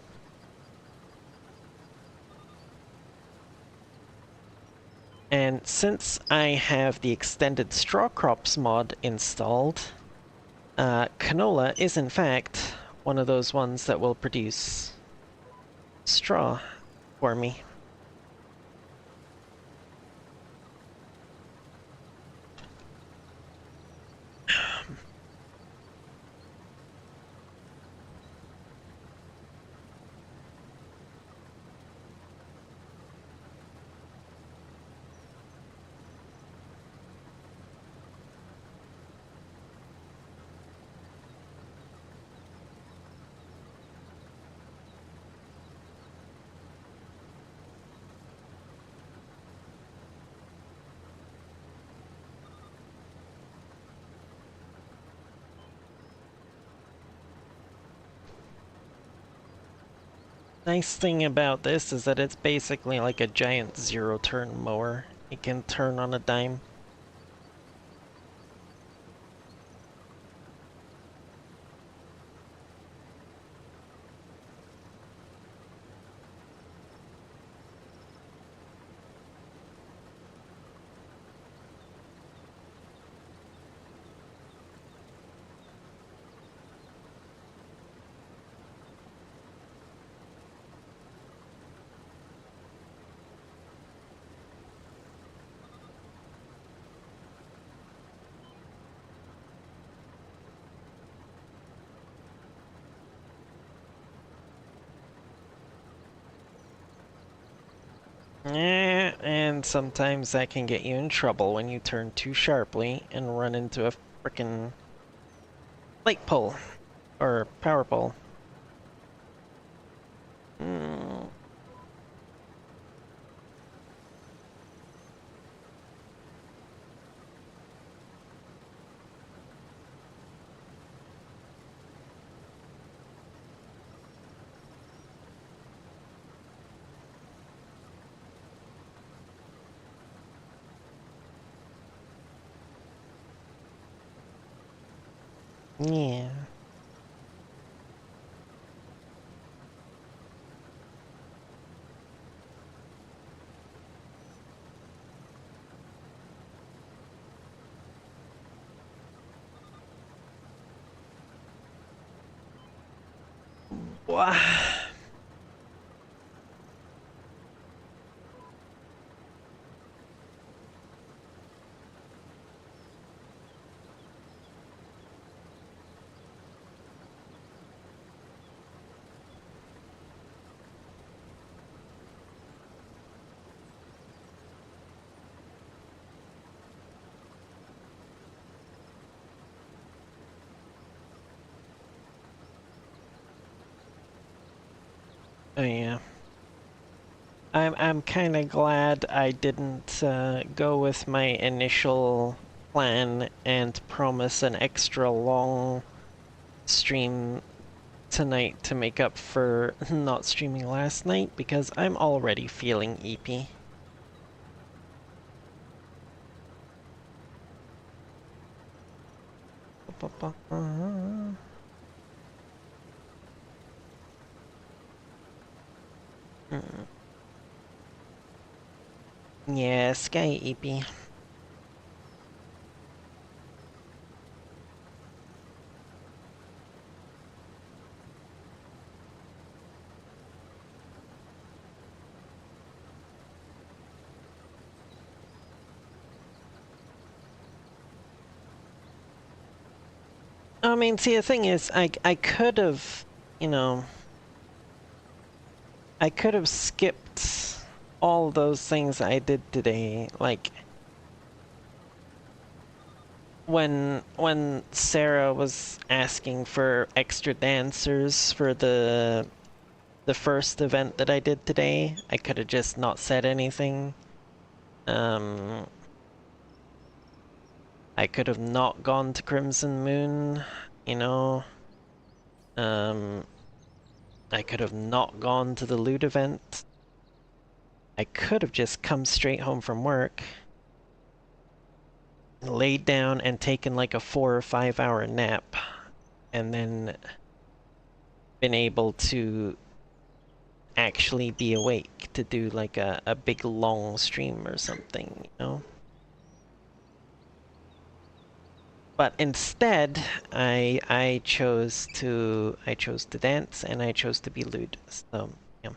And since I have the extended straw crops mod installed, canola is in fact one of those ones that will produce straw for me. Nice thing about this is that it's basically like a giant zero-turn mower. It can turn on a dime. And sometimes that can get you in trouble when you turn too sharply and run into a frickin' light pole or power pole. Mm, yeah. Wha- Oh yeah. I'm kind of glad I didn't go with my initial plan and promise an extra long stream tonight to make up for not streaming last night because I'm already feeling eepy. Yeah, sky eepy. I mean, see, the thing is, I could have, you know, I could have skipped all those things I did today, like when Sarah was asking for extra dancers for the first event that I did today, I could have just not said anything. Um, I could have not gone to Crimson Moon, you know. Um, I could have not gone to the loot event. I could have just come straight home from work, laid down and taken like a 4 or 5 hour nap, and then been able to actually be awake to do like a big long stream or something, you know? But instead, I chose to dance and I chose to be lewd. So yeah.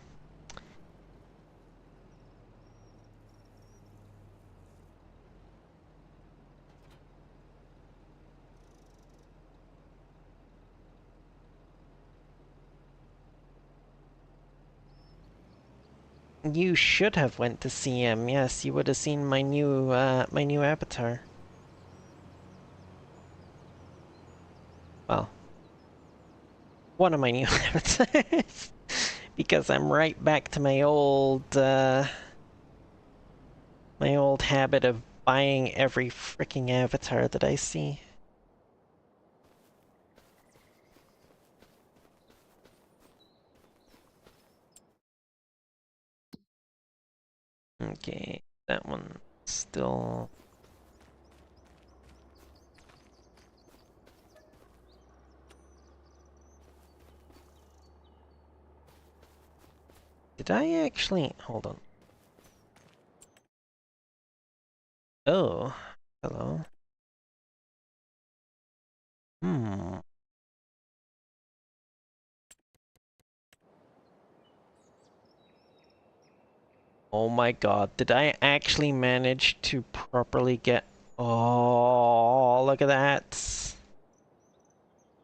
You should have went to CM. Yes, you would have seen my new avatar. Well, one of my new avatars. Because I'm right back to my old habit of buying every freaking avatar that I see. Okay, that one still. Did I actually hold on? Oh, hello. Hmm. Oh my god, did I actually manage to properly get... Oh, look at that.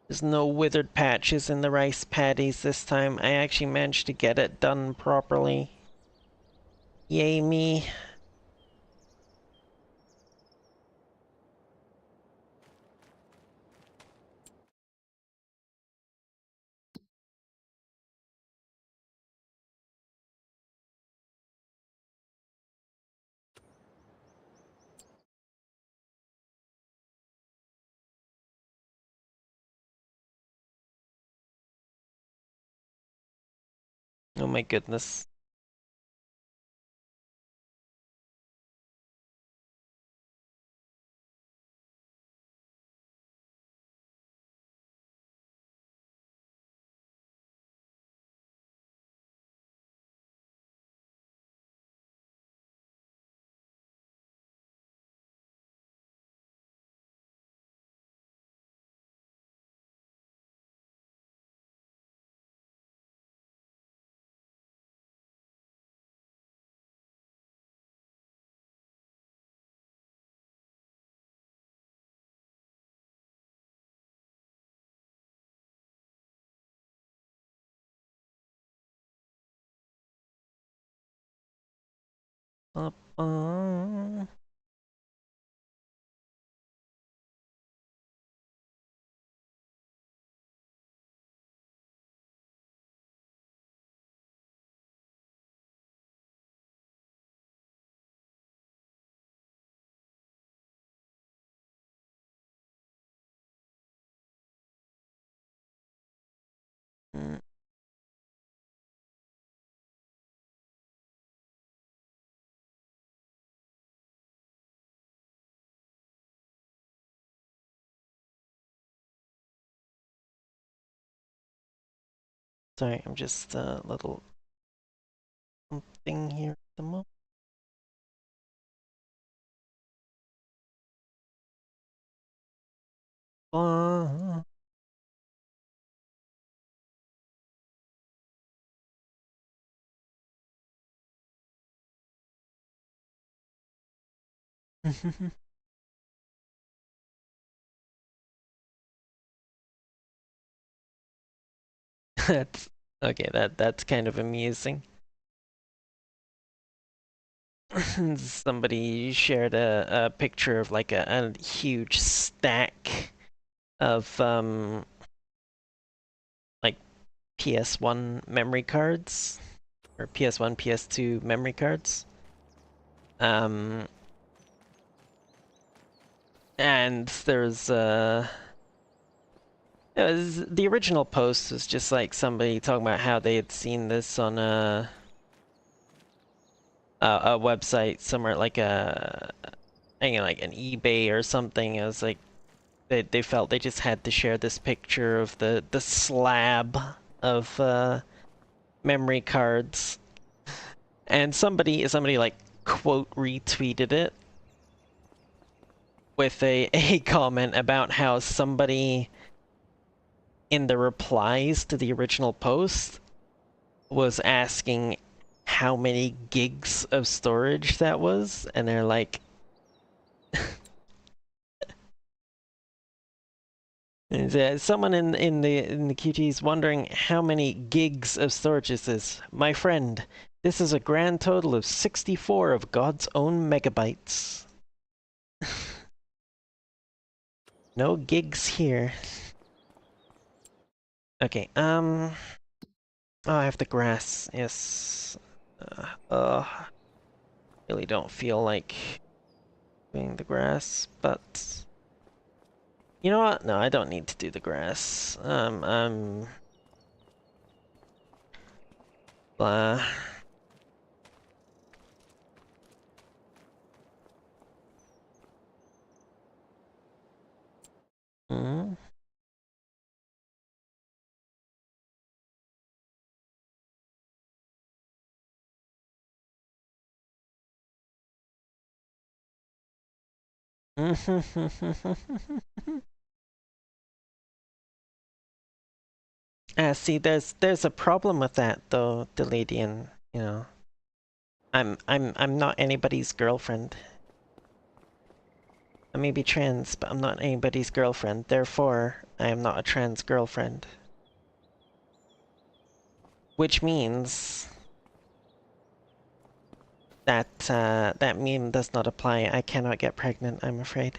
There's no withered patches in the rice paddies this time. I actually managed to get it done properly. Yay me. Oh my goodness. Up, mm. Sorry, I'm just a little something here at the moment. That's okay, that's kind of amusing. Somebody shared a picture of like a huge stack of like PS1 memory cards or PS1, PS2 memory cards. Um and there's the original post was just like somebody talking about how they had seen this on a website somewhere like like an eBay or something. It was like they felt they just had to share this picture of the slab of memory cards, and somebody like quote retweeted it with a comment about how somebody in the replies to the original post was asking how many gigs of storage that was, and they're like, someone in the QT is wondering how many gigs of storage is this. My friend, this is a grand total of 64 of God's own megabytes. No gigs here. Okay, oh, I have the grass. Yes. Really don't feel like doing the grass, but you know what? No, I don't need to do the grass. Blah. Mm. See, there's a problem with that though, Deladian. You know, I'm not anybody's girlfriend. I may be trans, but I'm not anybody's girlfriend. Therefore, I am not a trans girlfriend. Which means That meme does not apply. I cannot get pregnant, I'm afraid.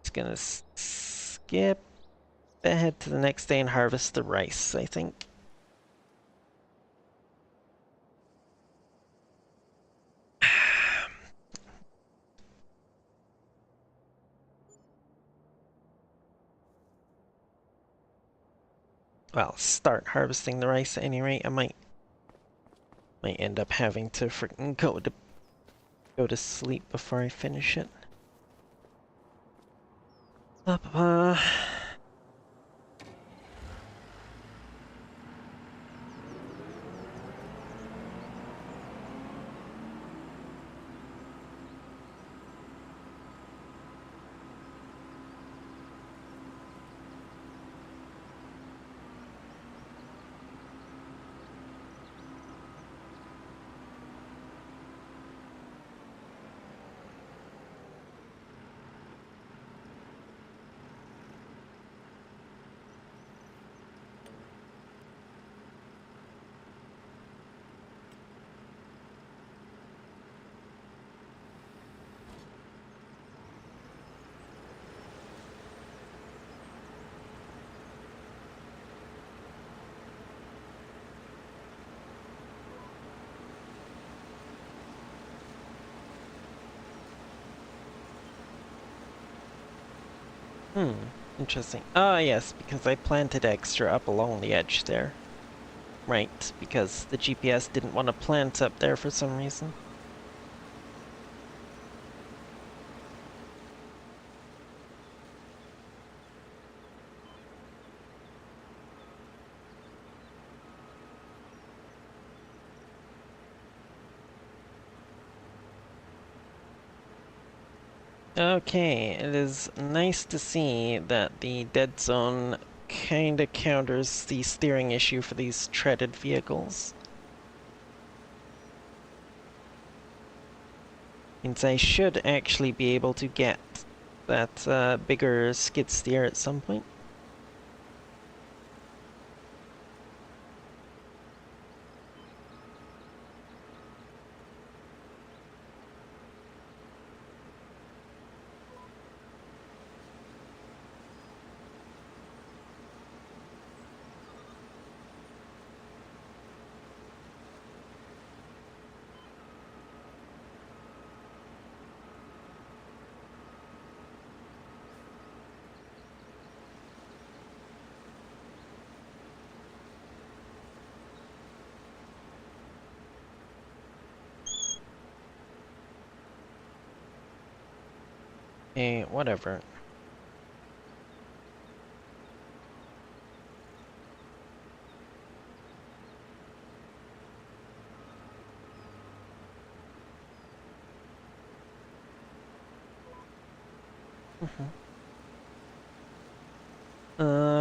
Just gonna skip ahead to the next day and harvest the rice, I think. Well, start harvesting the rice at any rate. I might end up having to freaking go to sleep before I finish it. Interesting. Ah, yes, because I planted extra up along the edge there. Right, because the GPS didn't want to plant up there for some reason. Okay, it is nice to see that the dead zone kinda counters the steering issue for these treaded vehicles. Means I should actually be able to get that bigger skid steer at some point. Eh, whatever.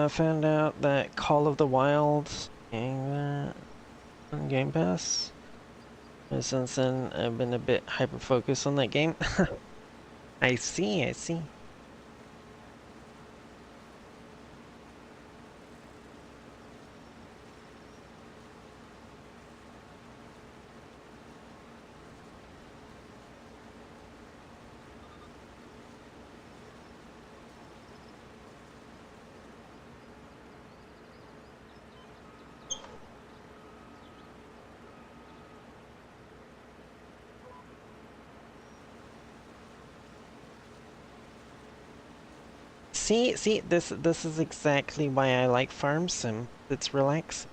Found out that Call of the Wild on Game Pass. And since then, I've been a bit hyper-focused on that game. I see, I see. See, this is exactly why I like Farm Sim. It's relaxing.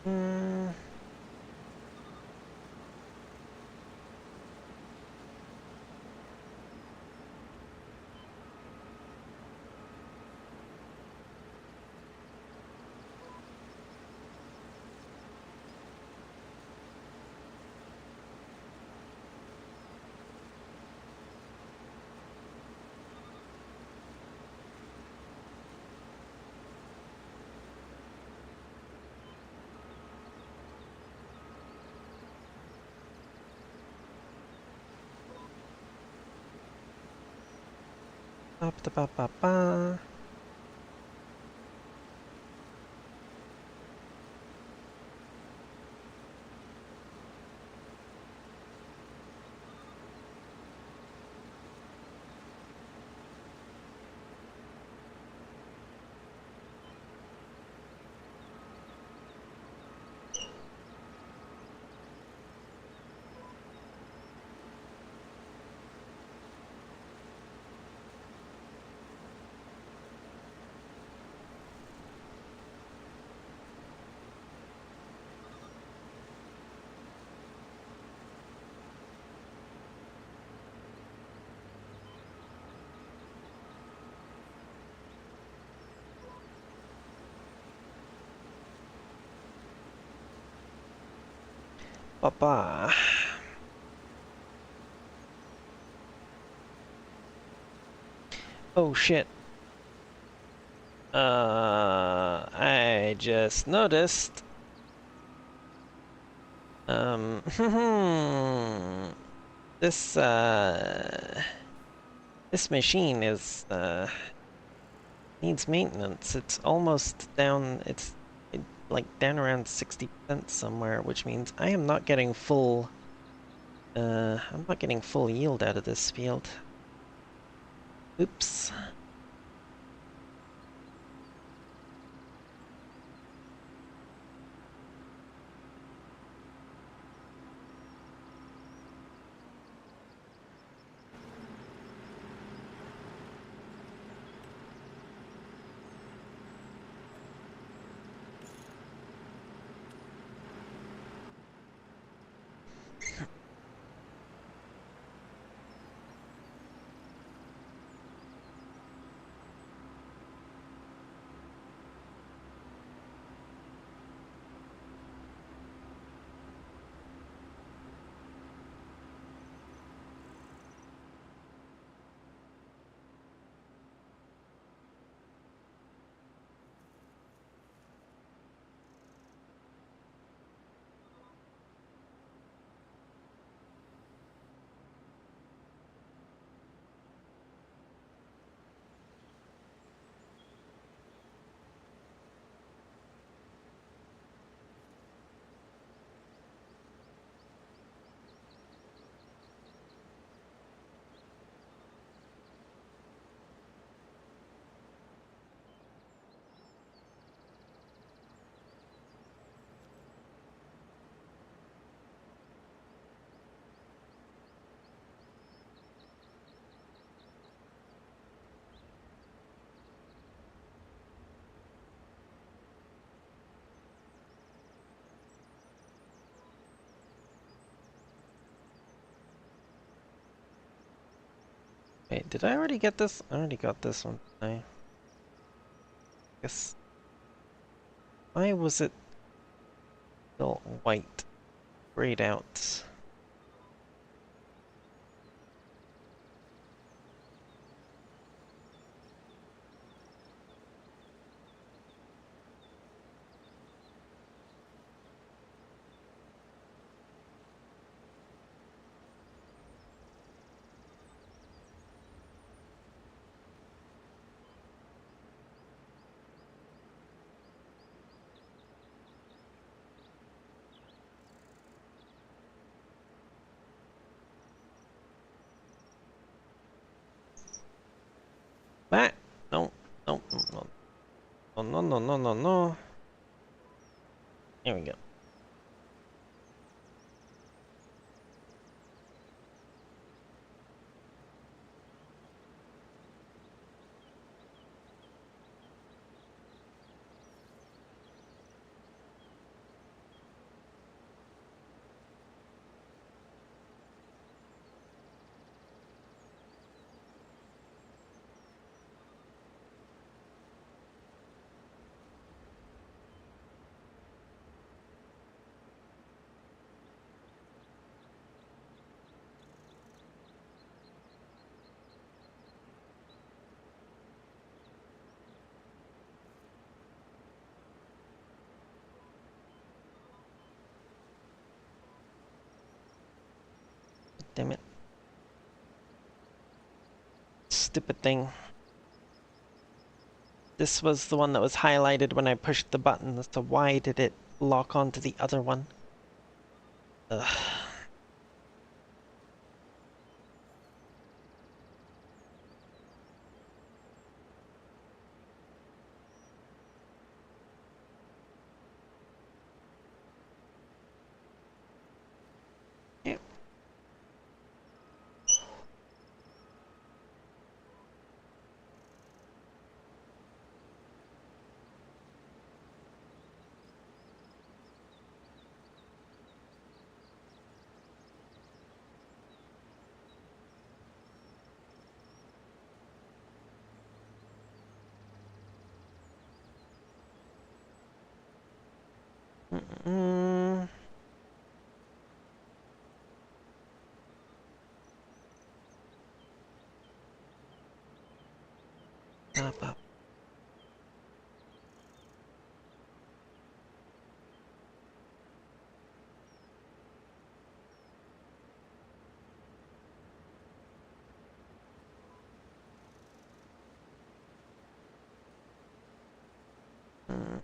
Hmm. Ba ba ba ba ba. Ba ba. Oh shit. I just noticed. This, this machine is, needs maintenance. It's almost down, like down around 60% somewhere, which means I am not getting I'm not getting full yield out of this field. Oops. Wait, did I already get this? I already got this one. I guess. Why was it still white? Grayed out. That? No, no, no, no, no, no, no, no, no. Here we go. Damn it. Stupid thing. This was the one that was highlighted when I pushed the button, so why did it lock onto the other one? Ugh. Yep. Mm. Up. Mm.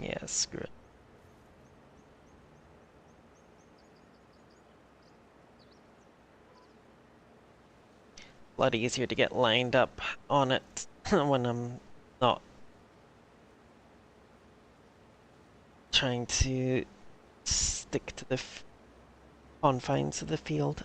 Yeah, screw it. A lot easier to get lined up on it when I'm not trying to stick to the confines of the field.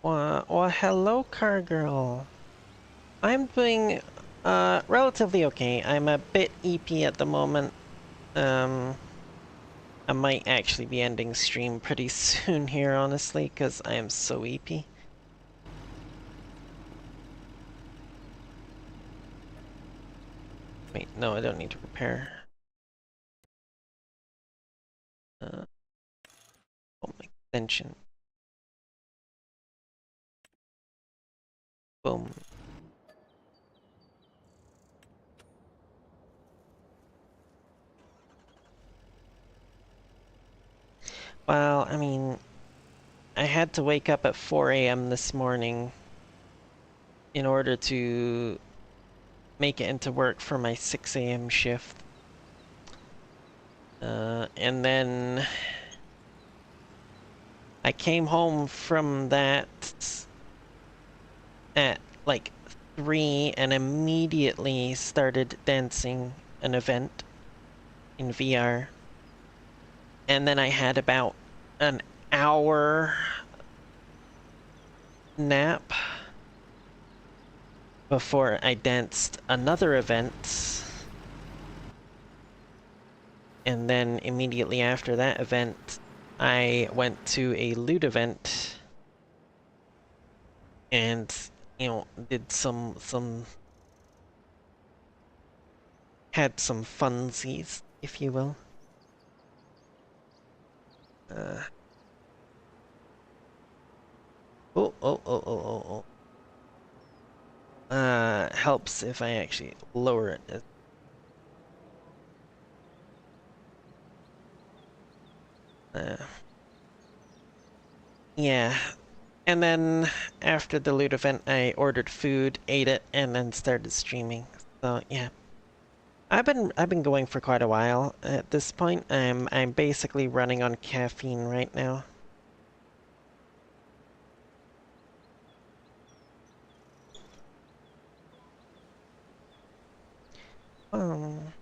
Well, hello, car girl. I'm doing relatively okay. I'm a bit EP at the moment. Um, I might actually be ending stream pretty soon here, honestly, because I am so EP. Wait, no, I don't need to repair. Oh, my extension. Boom. Well, I mean, I had to wake up at 4 a.m. this morning in order to make it into work for my 6 a.m. shift. And then I came home from that at like 3 and immediately started dancing an event in VR. And then I had about an hour nap before I danced another event. And then immediately after that event, I went to a loot event and, did had some funsies, if you will. Uh, oh. Helps if I actually lower it. Uh, yeah. And then after the loot event, I ordered food, ate it, and then started streaming. So yeah. I've been going for quite a while at this point. I'm basically running on caffeine right now. Um,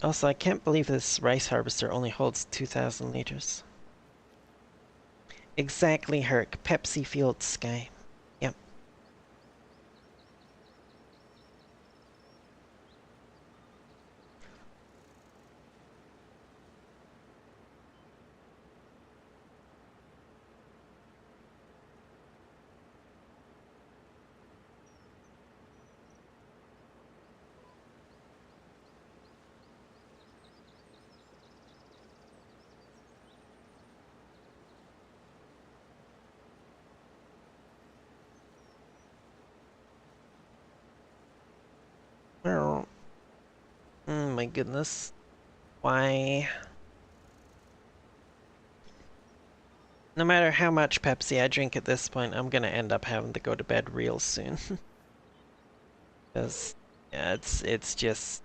Also, I can't believe this rice harvester only holds 2,000 liters. Exactly, Herc. Pepsi Field Sky. Yep. Oh, my goodness. Why? No matter how much Pepsi I drink at this point, I'm gonna end up having to go to bed real soon. Because, yeah, it's just...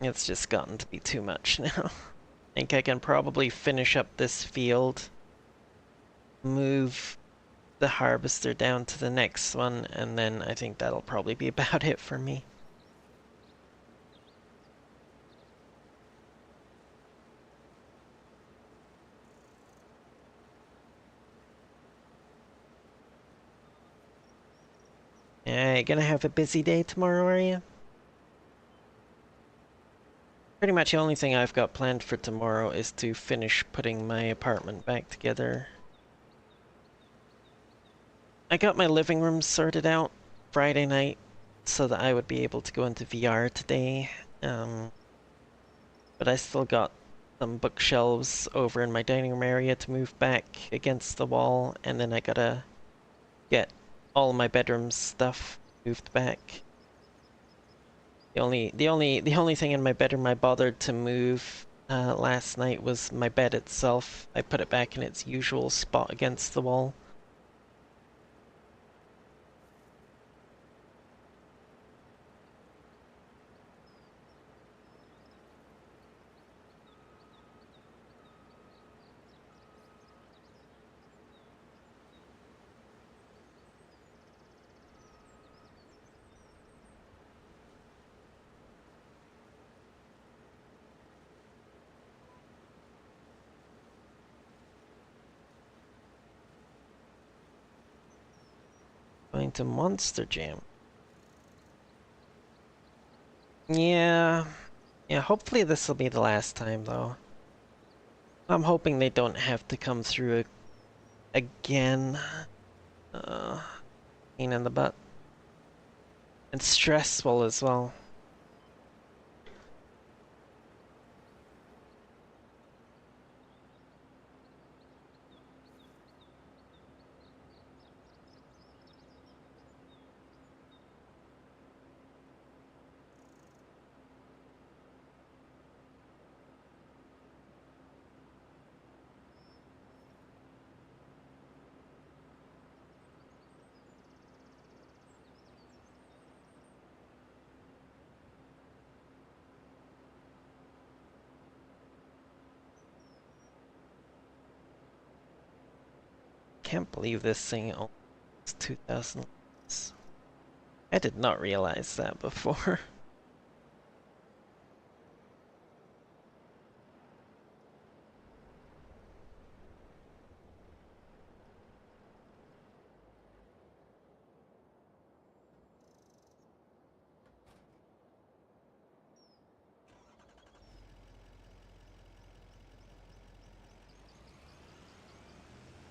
It's just gotten to be too much now. I think I can probably finish up this field, move the harvester down to the next one, and then I think that'll probably be about it for me. Yeah, gonna have a busy day tomorrow, are you? Pretty much the only thing I've got planned for tomorrow is to finish putting my apartment back together. I got my living room sorted out Friday night so that I would be able to go into VR today. But I still got some bookshelves over in my dining room area to move back against the wall, and then I gotta get all my bedroom stuff moved back. The only thing in my bedroom I bothered to move last night was my bed itself. I put it back in its usual spot against the wall. Going to Monster Jam. Yeah, yeah, hopefully this will be the last time though. I'm hoping they don't have to come through again. Uh, Pain in the butt. And stressful as well. can't believe this thing only has 2,000 likes. I did not realize that before.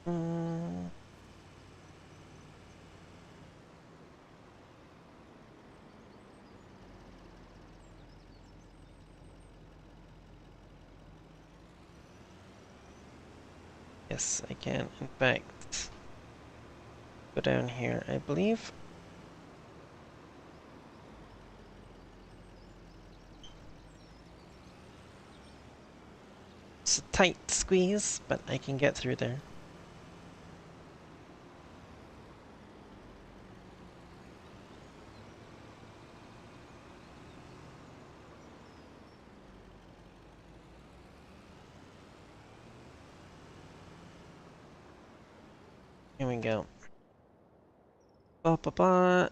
Mm. Yes, I can, in fact, go down here. I believe it's a tight squeeze, but I can get through there. Here we go. Ba ba ba.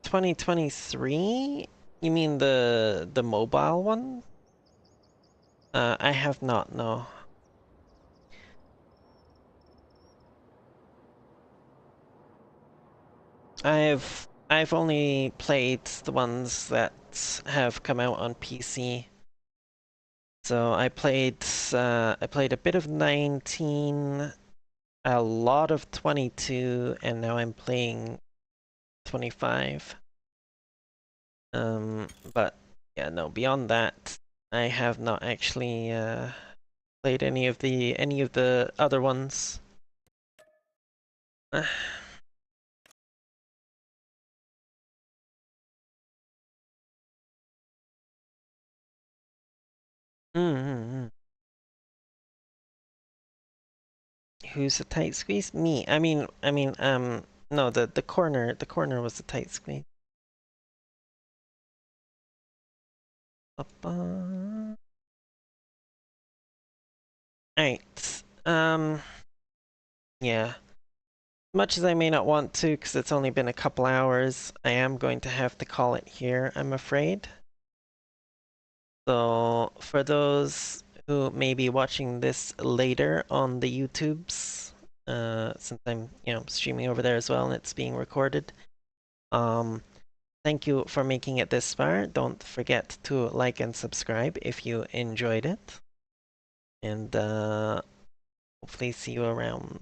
2023? You mean the mobile one? I have not, no. I've only played the ones that have come out on PC. So I played a bit of 19, a lot of 22, and now I'm playing 25. But yeah, no, beyond that, I have not actually played any of the other ones. Mm-hmm. Who's a tight squeeze? Me. No, the corner was a tight squeeze. Alright. Yeah. Much as I may not want to, because it's only been a couple hours, I am going to have to call it here, I'm afraid. So, for those who may be watching this later on the YouTubes, since I'm, streaming over there as well and it's being recorded, thank you for making it this far. Don't forget to like and subscribe if you enjoyed it. And hopefully see you around.